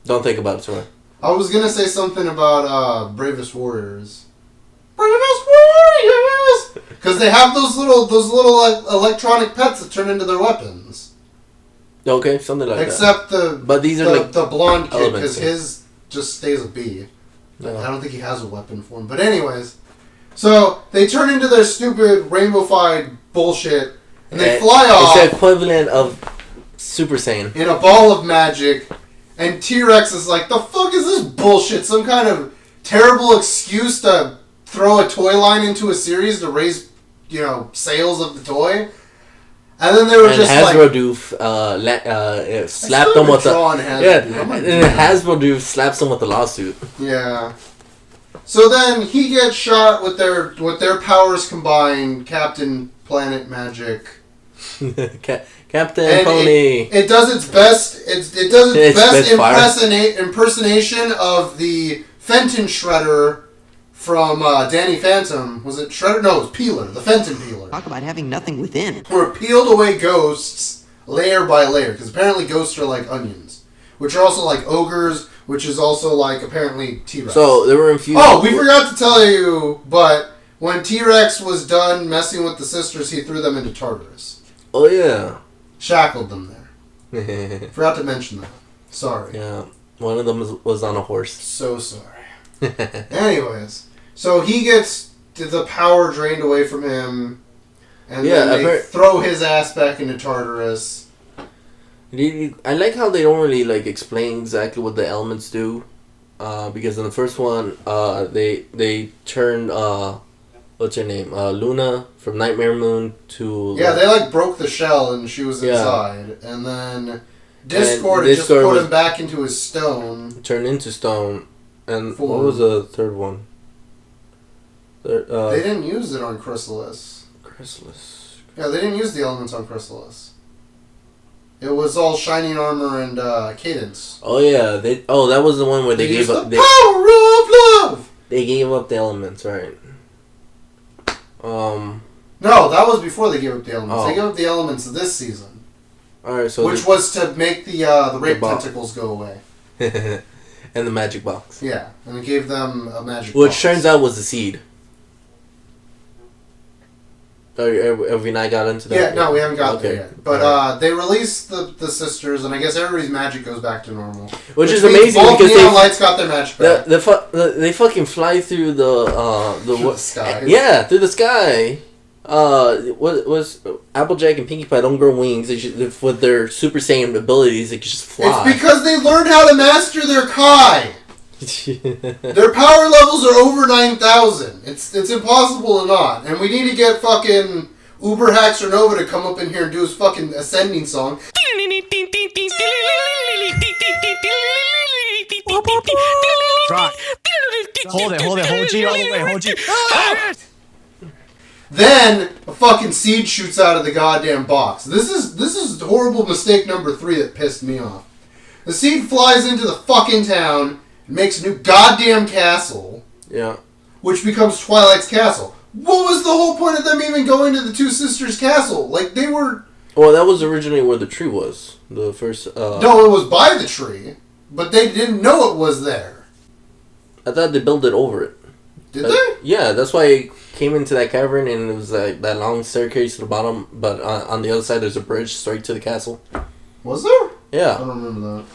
Don't think about it, sorry. I was gonna say something about Bravest Warriors. Bravest Warriors, because they have those little electronic pets that turn into their weapons. Okay, something like Except that. But these are like the blonde kid, because his just stays a bee. No. I don't think he has a weapon for him. But anyways. So, they turn into their stupid rainbow-fied bullshit, and they fly off. It's the equivalent of Super Saiyan. In a ball of magic, and T-Rex is like, the fuck is this bullshit? Some kind of terrible excuse to throw a toy line into a series to raise, sales of the toy? And then they were just slapped them with Hasbro slaps them with the lawsuit. Yeah. So then he gets shot with their powers combined, Captain Planet Magic. Captain Pony. It does its best. It does its best impersonation of the Fenton Shredder from Danny Phantom. Was it Shredder? No, it was Peeler. The Fenton Peeler. Talk about having nothing within. Where it peeled away ghosts layer by layer, because apparently ghosts are like onions, which are also like ogres, which is also like apparently T-Rex. So they were infused. Oh, we forgot to tell you, but when T-Rex was done messing with the sisters, he threw them into Tartarus. Oh yeah. Shackled them there. Forgot to mention that. Sorry. Yeah, one of them was on a horse. So sorry. Anyways, so he gets the power drained away from him, and then they throw his ass back into Tartarus. I like how they don't really like explain exactly what the elements do, because in the first one, they turned what's her name, Luna from Nightmare Moon to they like broke the shell and she was inside, and then Discord just put him back into his stone, turned into stone, and what was the third one? They didn't use it on Chrysalis. Yeah, they didn't use the elements on Chrysalis. It was all Shining Armor and Cadence. Oh yeah, that was the one where they gave up the power of love. They gave up the elements, right? No, that was before they gave up the elements. Oh. They gave up the elements this season. Alright, so which was to make the rape tentacles go away. and the magic box. Yeah, and it gave them a magic Which box. turns out was the seed. Have we not got into that? Yeah, no, we haven't got there Okay. yet. But they released the sisters, and I guess everybody's magic goes back to normal. Which is means amazing both because Neon Lights got their magic back. they fucking fly through the sky. Yeah, through the sky. What was Applejack and Pinkie Pie don't grow wings. With their Super Saiyan abilities, they can just fly. It's because they learned how to master their Kai. Their power levels are over 9,000. It's impossible to not. And we need to get fucking Uber Hacks or Nova to come up in here and do his fucking ascending song. Try. Hold G, all the way, hold G. Then a fucking seed shoots out of the goddamn box. This is horrible mistake number 3 that pissed me off. The seed flies into the fucking town and makes a new goddamn castle. Yeah. Which becomes Twilight's castle. What was the whole point of them even going to the two sisters' castle? Like, they were... Well, that was originally where the tree was. The first... No, it was by the tree. But they didn't know it was there. I thought they built it over it. Did they? Yeah, that's why it came into that cavern and it was like that long staircase to the bottom. But on the other side, there's a bridge straight to the castle. Was there? Yeah. I don't remember that.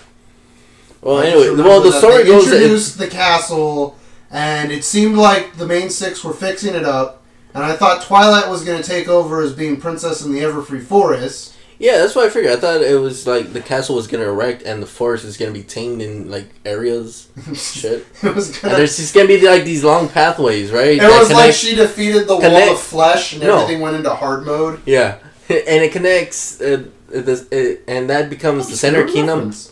Well, I anyway, just remember the that story they goes that... introduced the castle, and it seemed like the main 6 were fixing it up. And I thought Twilight was going to take over as being princess in the Everfree Forest. Yeah, that's what I figured. I thought it was like the castle was going to erect and the forest is going to be tamed in like areas. Shit. It was And gonna... there's just going to be like these long pathways, right? It was like she defeated the wall of flesh and No. everything went into hard mode. Yeah. And it connects, and that becomes the center kingdom. Reference.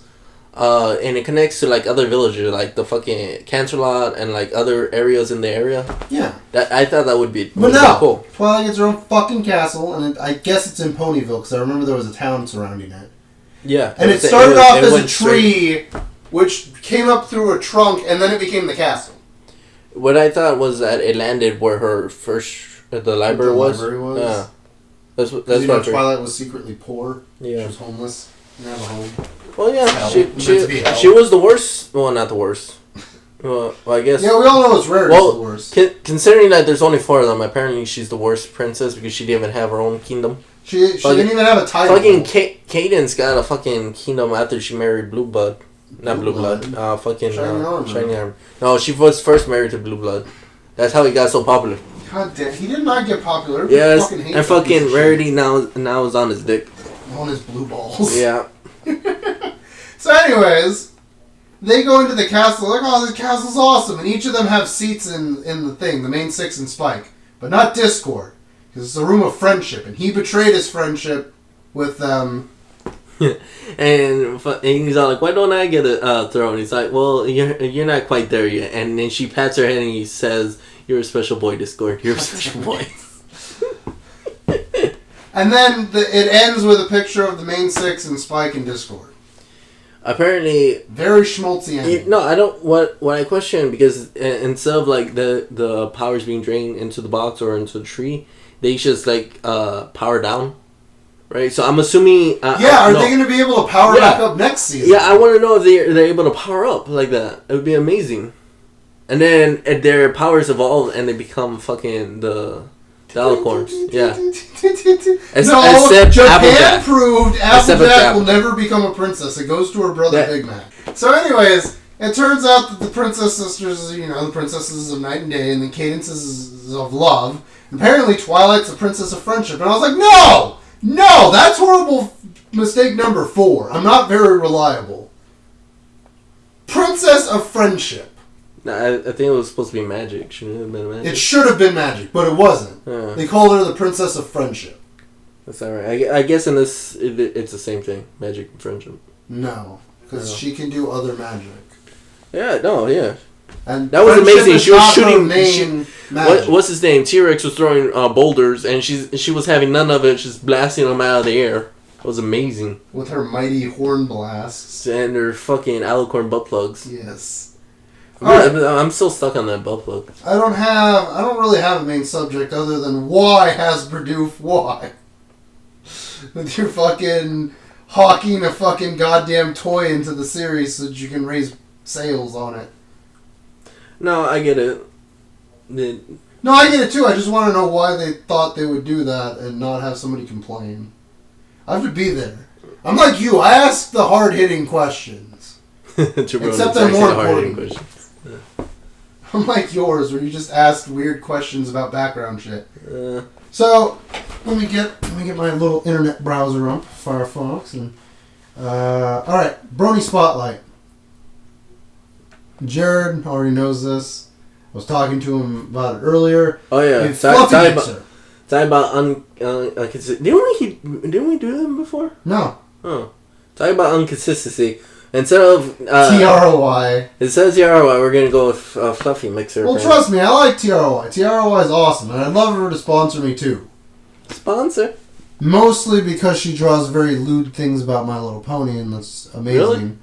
And it connects to like other villages, like the fucking Cancer Lot and like other areas in the area. Yeah. That I thought that would be But no, cool. Twilight gets her own fucking castle, and I guess it's in Ponyville, because I remember there was a town surrounding it. Yeah. And it started off as a tree, which came up through a trunk, and then it became the castle. What I thought was that it landed where her first, the library was. Yeah. That's what I figured. Twilight was secretly poor. Yeah. She was homeless. Didn't have a home. Well, yeah, Hell. she was the worst. Well, not the worst. Well, I guess. Yeah, we all know it's Rarity's the worst. Considering that there's only 4 of them, apparently she's the worst princess because she didn't even have her own kingdom. She didn't even have a title. Fucking Cadence got a fucking kingdom after she married Blue Blood. Not Blue Blood. Fucking Shiny Armor. No, she was first married to Blue Blood. That's how he got so popular. God damn, he did not get popular. Yes, Fucking hate and that piece fucking of Rarity shit. now is on his dick. On his blue balls. Yeah. So anyways, they go into the castle, like, oh, this castle's awesome, and each of them have seats in the thing, the main 6 and Spike. But not Discord, because it's a room of friendship, and he betrayed his friendship with them. And he's all like, why don't I get a throne? He's like, well, you're not quite there yet. And then she pats her head and he says, you're a special boy, Discord. You're a special boy. And then it ends with a picture of the main 6 and Spike and Discord. Apparently, very schmaltzy ending. No, I don't. What I question, because instead of like the powers being drained into the box or into the tree, they just like power down, right? So I'm assuming. Are they going to be able to power back up next season? Yeah, I want to know if they're able to power up like that. It would be amazing. And then their powers evolve and they become fucking the alicorns. Yeah. Japan Applejack. proved Applejack will never become a princess. It goes to her brother Big Mac. So anyways, it turns out that the princess sisters, the princesses of night and day, and the cadences of love. Apparently Twilight's a princess of friendship. And I was like, no, that's horrible mistake number 4. I'm not very reliable. Princess of friendship. No, I think it was supposed to be magic. Shouldn't it have been magic? It should have been magic, but it wasn't. Yeah. They called her the princess of friendship. That's alright. I guess in this, it's the same thing. Magic and friendship. No, because she can do other magic. Yeah, no, yeah. And that was amazing. She was shooting. Main what's his name? T-Rex was throwing boulders, and she was having none of it. Just blasting them out of the air. It was amazing. With her mighty horn blasts and her fucking alicorn butt plugs. Yes. Really I'm still stuck on that butt plug. I don't really have a main subject other than why Hasbro why? With your fucking hawking a fucking goddamn toy into the series so that you can raise sales on it. No, I get it. No, I get it too. I just want to know why they thought they would do that and not have somebody complain. I have to be there. I'm like you. I ask the hard-hitting questions. Except they're more important. I'm like yours, where you just ask weird questions about background shit. So, let me get my little internet browser up, Firefox, and all right, Brony Spotlight. Jared already knows this. I was talking to him about it earlier. Oh yeah, Fluffy Mixer. Talk about didn't we do them before? No. Oh, talk about inconsistency. Instead of TROI. Instead of TROI, we're gonna go with Fluffy Mixer. Well, trust me, I like TROI. TROI is awesome, and I'd love her to sponsor me too. Sponsor? Mostly because she draws very lewd things about My Little Pony, and that's amazing.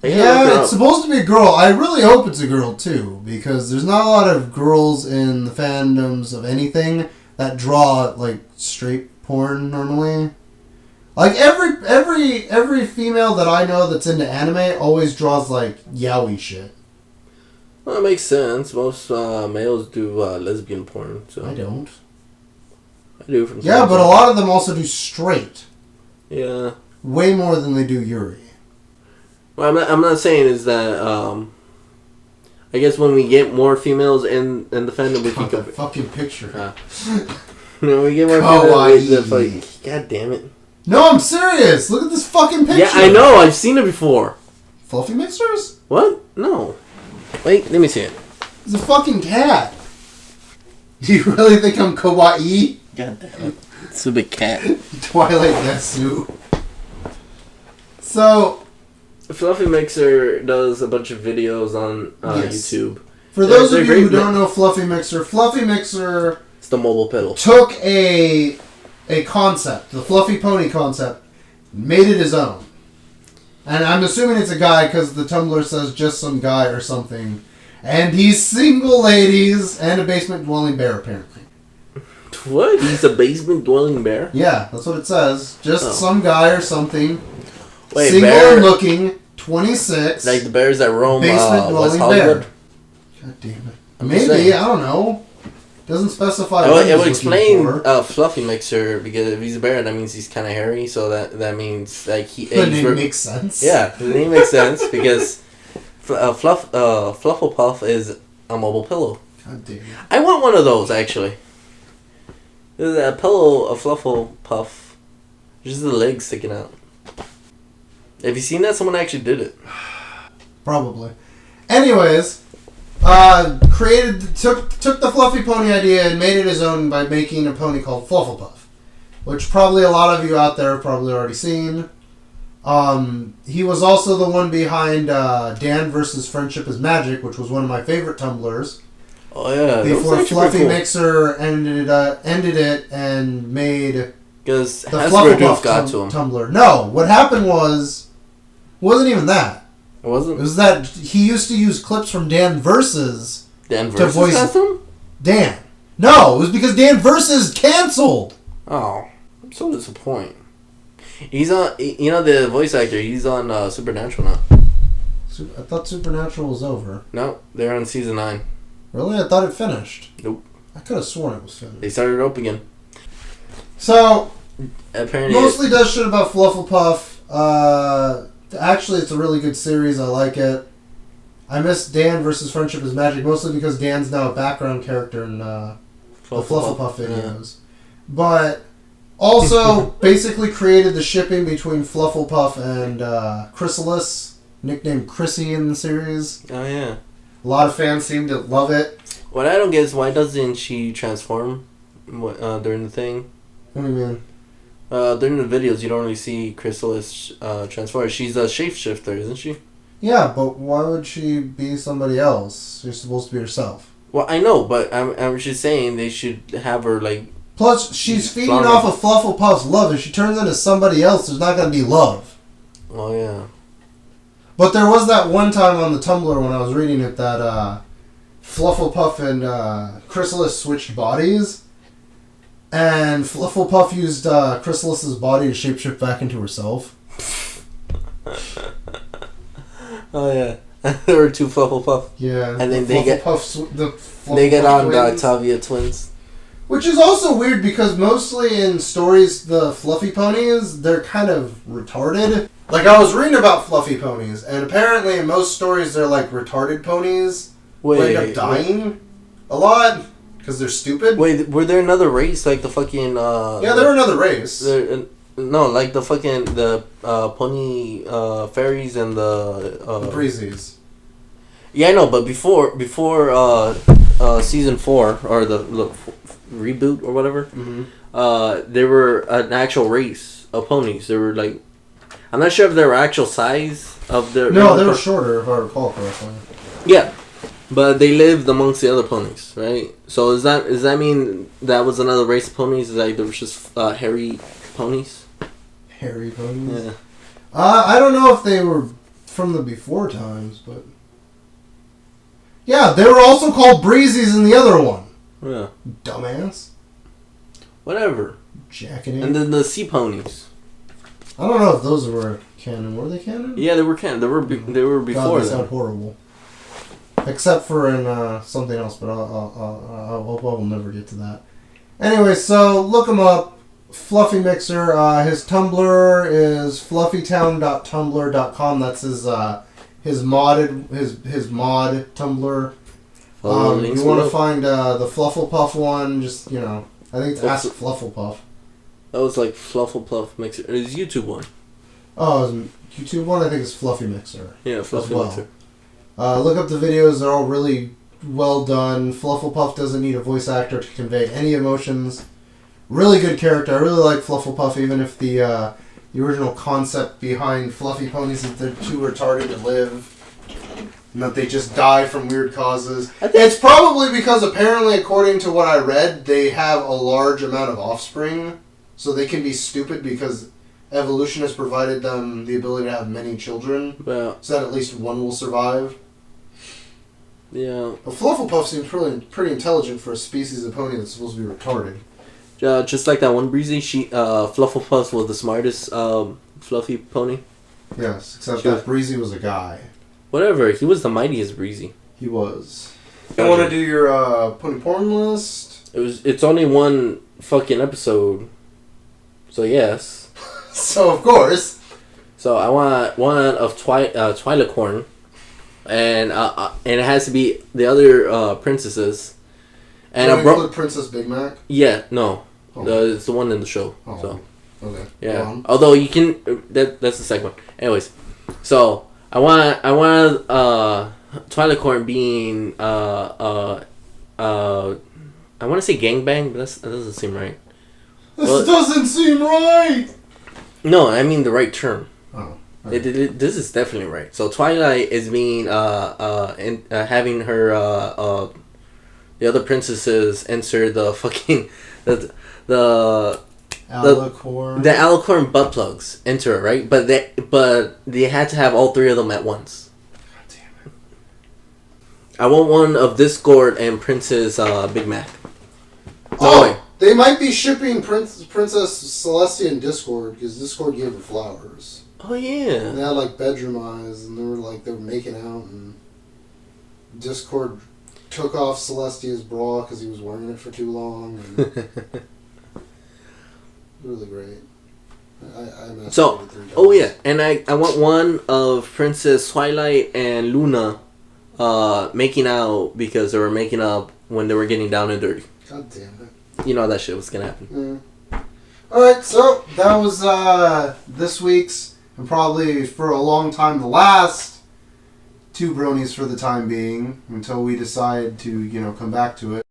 Really? Yeah, it's supposed to be a girl. I really hope it's a girl too, because there's not a lot of girls in the fandoms of anything that draw like straight porn normally. Like every female that I know that's into anime always draws like yaoi shit. Well, that makes sense. Most males do lesbian porn. So I don't. I do from time Yeah, to but time. a lot of them also do straight. Yeah. Way more than they do Yuri. Well, I'm not saying is that I guess when we get more females in the fandom, we can that fucking picture. No, we get more females. Like, God damn it. No, I'm serious. Look at this fucking picture. Yeah, I know. I've seen it before. Fluffy Mixers? What? No. Wait, let me see it. It's a fucking cat. Do you really think I'm kawaii? God damn it. It's a big cat. Twilight Desu. So, Fluffy Mixer does a bunch of videos on yes. YouTube. For those of you who don't know Fluffy Mixer it's the mobile pedal. Took a concept, the Fluffy Pony concept, made it his own. And I'm assuming it's a guy because the Tumblr says just some guy or something. And he's single, ladies, and a basement dwelling bear, apparently. What? He's a basement dwelling bear? Yeah, that's what it says. Just some guy or something. Wait, single bear? and looking, 26. Like the bears that roam basement dwelling West Hollywood? bear. God damn it. Maybe, I don't know. Doesn't specify what it would he's explain looking for. Fluffy Mixer, because if he's a bear, that means he's kind of hairy, so that means like he. The name makes sense. Yeah, the name makes sense because Flufflepuff is a mobile pillow. God damn it. I want one of those actually. There's a pillow, a Flufflepuff, just the legs sticking out. Have you seen that? Someone actually did it. Probably. Anyways, took the Fluffy Pony idea and made it his own by making a pony called Flufflepuff, which probably a lot of you out there have probably already seen. He was also the one behind Dan vs. Friendship is Magic, which was one of my favorite Tumblrs. Oh yeah, before Fluffy Mixer ended it and made because the Flufflepuff got to him. Tumblr. No, what happened was, it wasn't even that. It wasn't. It was that he used to use clips from Dan Versus Dan to Versus voice got him? Dan. No, it was because Dan Versus canceled. Oh, I'm so disappointed. He's on, the voice actor. He's on Supernatural now. I thought Supernatural was over. No, they're on season 9. Really? I thought it finished. Nope. I could have sworn it was finished. They started it up again. So, apparently, mostly does shit about Flufflepuff. Actually, it's a really good series. I like it. I miss Dan versus Friendship is Magic, mostly because Dan's now a background character in the Flufflepuff videos. Yeah. But also, basically created the shipping between Flufflepuff and Chrysalis, nicknamed Chrissy in the series. Oh, yeah. A lot of fans seem to love it. What I don't get is why doesn't she transform during the thing? What do you mean? During the videos, you don't really see Chrysalis transform. She's a shapeshifter, isn't she? Yeah, but why would she be somebody else? She's supposed to be herself. Well, I know, but I'm just saying they should have her, like... Plus, she's feeding off of Flufflepuff's love. If she turns into somebody else, there's not going to be love. Oh, yeah. But there was that one time on the Tumblr when I was reading it that Flufflepuff and Chrysalis switched bodies. And Flufflepuff used Chrysalis's body to shapeshift back into herself. Oh yeah, there were two Flufflepuff. Yeah, and then they get on twins. the Octavia twins. Which is also weird because mostly in stories, the fluffy ponies, they're kind of retarded. Like, I was reading about fluffy ponies, and apparently in most stories they're like retarded ponies who end up dying a lot because they're stupid. Wait, were there another race like the fucking? Yeah, they're another race. No, like the fucking pony fairies and the breezies. Yeah, I know, but before season 4 or the reboot or whatever, they were an actual race of ponies. They were like, I'm not sure if they were actual size of their. No, they were shorter, if I recall correctly. Yeah, but they lived amongst the other ponies, right? So does that mean that was another race of ponies? Like there was just hairy ponies? Hairy ponies? Yeah. I don't know if they were from the before times, but yeah, they were also called breezies in the other one. Yeah. Dumbass. Whatever. Jacking it. And then the sea ponies. I don't know if those were canon. Were they canon? Yeah, they were canon. They were before. God, they sound horrible. Except for in something else, but I hope I will never get to that. Anyway, so look him up. Fluffy Mixer. His Tumblr is fluffytown.tumblr.com. That's his mod Tumblr. You want to find the Flufflepuff one? Just I think it's Ask Flufflepuff. That was like Flufflepuff Mixer. It's YouTube one. Oh, YouTube one. I think it's Fluffy Mixer. Yeah, Fluffy Mixer. Look up the videos. They're all really well done. Flufflepuff doesn't need a voice actor to convey any emotions. Really good character. I really like Flufflepuff, even if the original concept behind Fluffy Ponies is they're too retarded to live. And that they just die from weird causes. It's probably because apparently, according to what I read, they have a large amount of offspring. So they can be stupid because evolution has provided them the ability to have many children. Yeah. So that at least one will survive. Yeah. But Flufflepuff seems pretty intelligent for a species of pony that's supposed to be retarded. Just like that one breezy, Flufflepuff was the smartest fluffy pony. Yes, except that Breezy was a guy. Whatever, he was the mightiest breezy. He was. You want to do your pony porn list? It's only one fucking episode. So yes. So of course. So I want one of Twilight Corn, and it has to be the other princesses. And I include Princess Big Mac. Yeah, no, Oh. it's the one in the show. Oh. So Okay. yeah. Although you can that's the second one. Anyways, so I want Twilight Corn being I want to say gangbang, but that doesn't seem right. This doesn't seem right! No, I mean the right term. Oh. Okay. This is definitely right. So Twilight is being having her the other princesses enter the fucking the alicorn butt plugs enter it, right? But they had to have all three of them at once. God damn it. I want one of Discord and Princess Big Mac. They might be shipping Princess Celestia in Discord because Discord gave her flowers. Oh yeah. And they had like bedroom eyes, and they were making out, and Discord took off Celestia's bra because he was wearing it for too long. And really great. And I want one of Princess Twilight and Luna making out because they were making up when they were getting down and dirty. God damn it. You know that shit was gonna happen. Yeah. Alright, so that was this week's, and probably for a long time the last, Two Bronies for the time being, until we decide to, come back to it.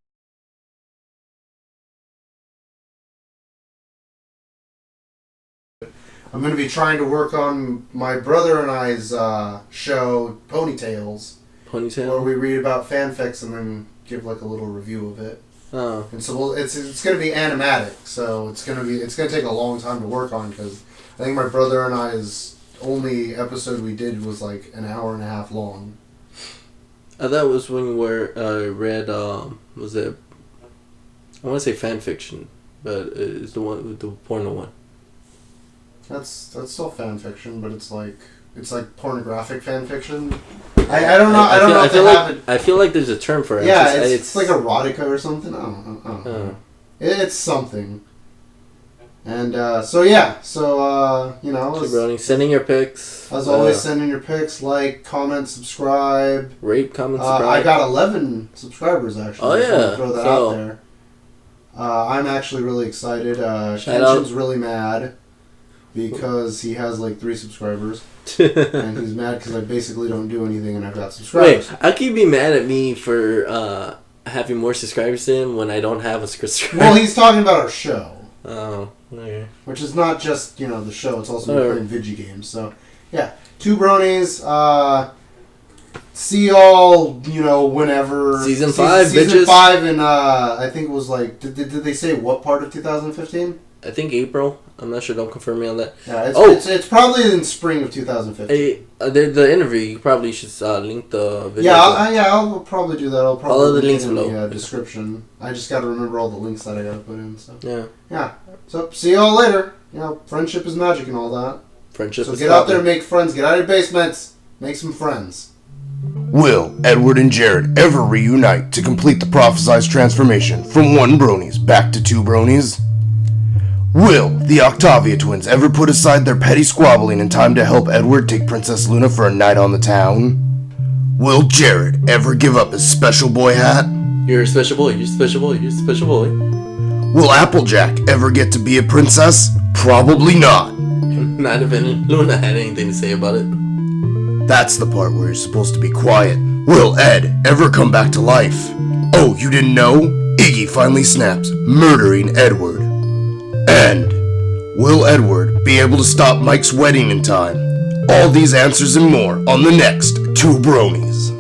I'm going to be trying to work on my brother and I's show, Ponytails. Where we read about fanfics and then give a little review of it. Oh. And so it's going to be animatic, so it's going to take a long time to work on because I think my brother and I's only episode we did was like an hour and a half long. I thought it was when you were read was it? I want to say fan fiction, but it's the one with the porno one. That's still fan fiction, but it's like pornographic fan fiction. I don't know. I don't know if they have it. I feel like there's a term for it. Yeah, it's like erotica or something. I don't know. It's something. And so you know, Two Bronies, sending your pics. As always, sending your pics, like, comment, subscribe. Rate, comment, subscribe. I got 11 subscribers actually. Oh yeah, to throw that out there. I'm actually really excited. Kenshin's really mad because he has like 3 subscribers, and he's mad because I basically don't do anything and I've got subscribers. Wait, how can you be mad at me for having more subscribers than him when I don't have a subscriber? Well, he's talking about our show. Oh, okay. Which is not just, you know, the show, it's also playing video games. So, yeah. Two Bronies, see y'all, you know, whenever. Season 5, Season bitches. 5 in, I think it was like, did they say what part of 2015? I think April. I'm not sure. Don't confirm me on that. Yeah, it's probably in spring of 2015. The interview, you probably should link the video. I'll probably do that. I'll probably follow the link links in below. the description. I just got to remember all the links that I got to put in. So Yeah. So see y'all later. You know, friendship is magic and all that. Friendship So is get out there and make friends. Get out of your basements. Make some friends. Will Edward and Jared ever reunite to complete the prophesized transformation from one Bronies back to two Bronies? Will the Octavia twins ever put aside their petty squabbling in time to help Edward take Princess Luna for a night on the town? Will Jared ever give up his special boy hat? You're a special boy. You're a special boy. You're a special boy. Will Applejack ever get to be a princess? Probably not. Not if Luna had anything to say about it. That's the part where you're supposed to be quiet. Will Ed ever come back to life? Oh, you didn't know? Iggy finally snaps, murdering Edward. And will Edward be able to stop Mike's wedding in time? All these answers and more on the next Two Bronies.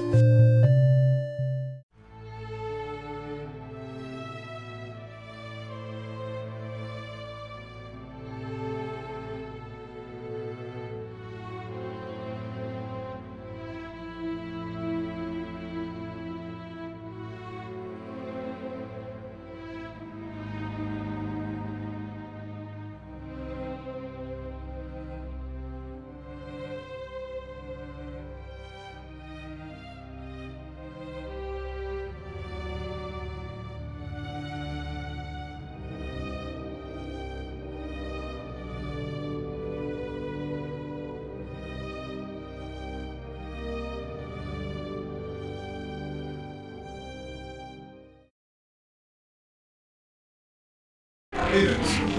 Cadence.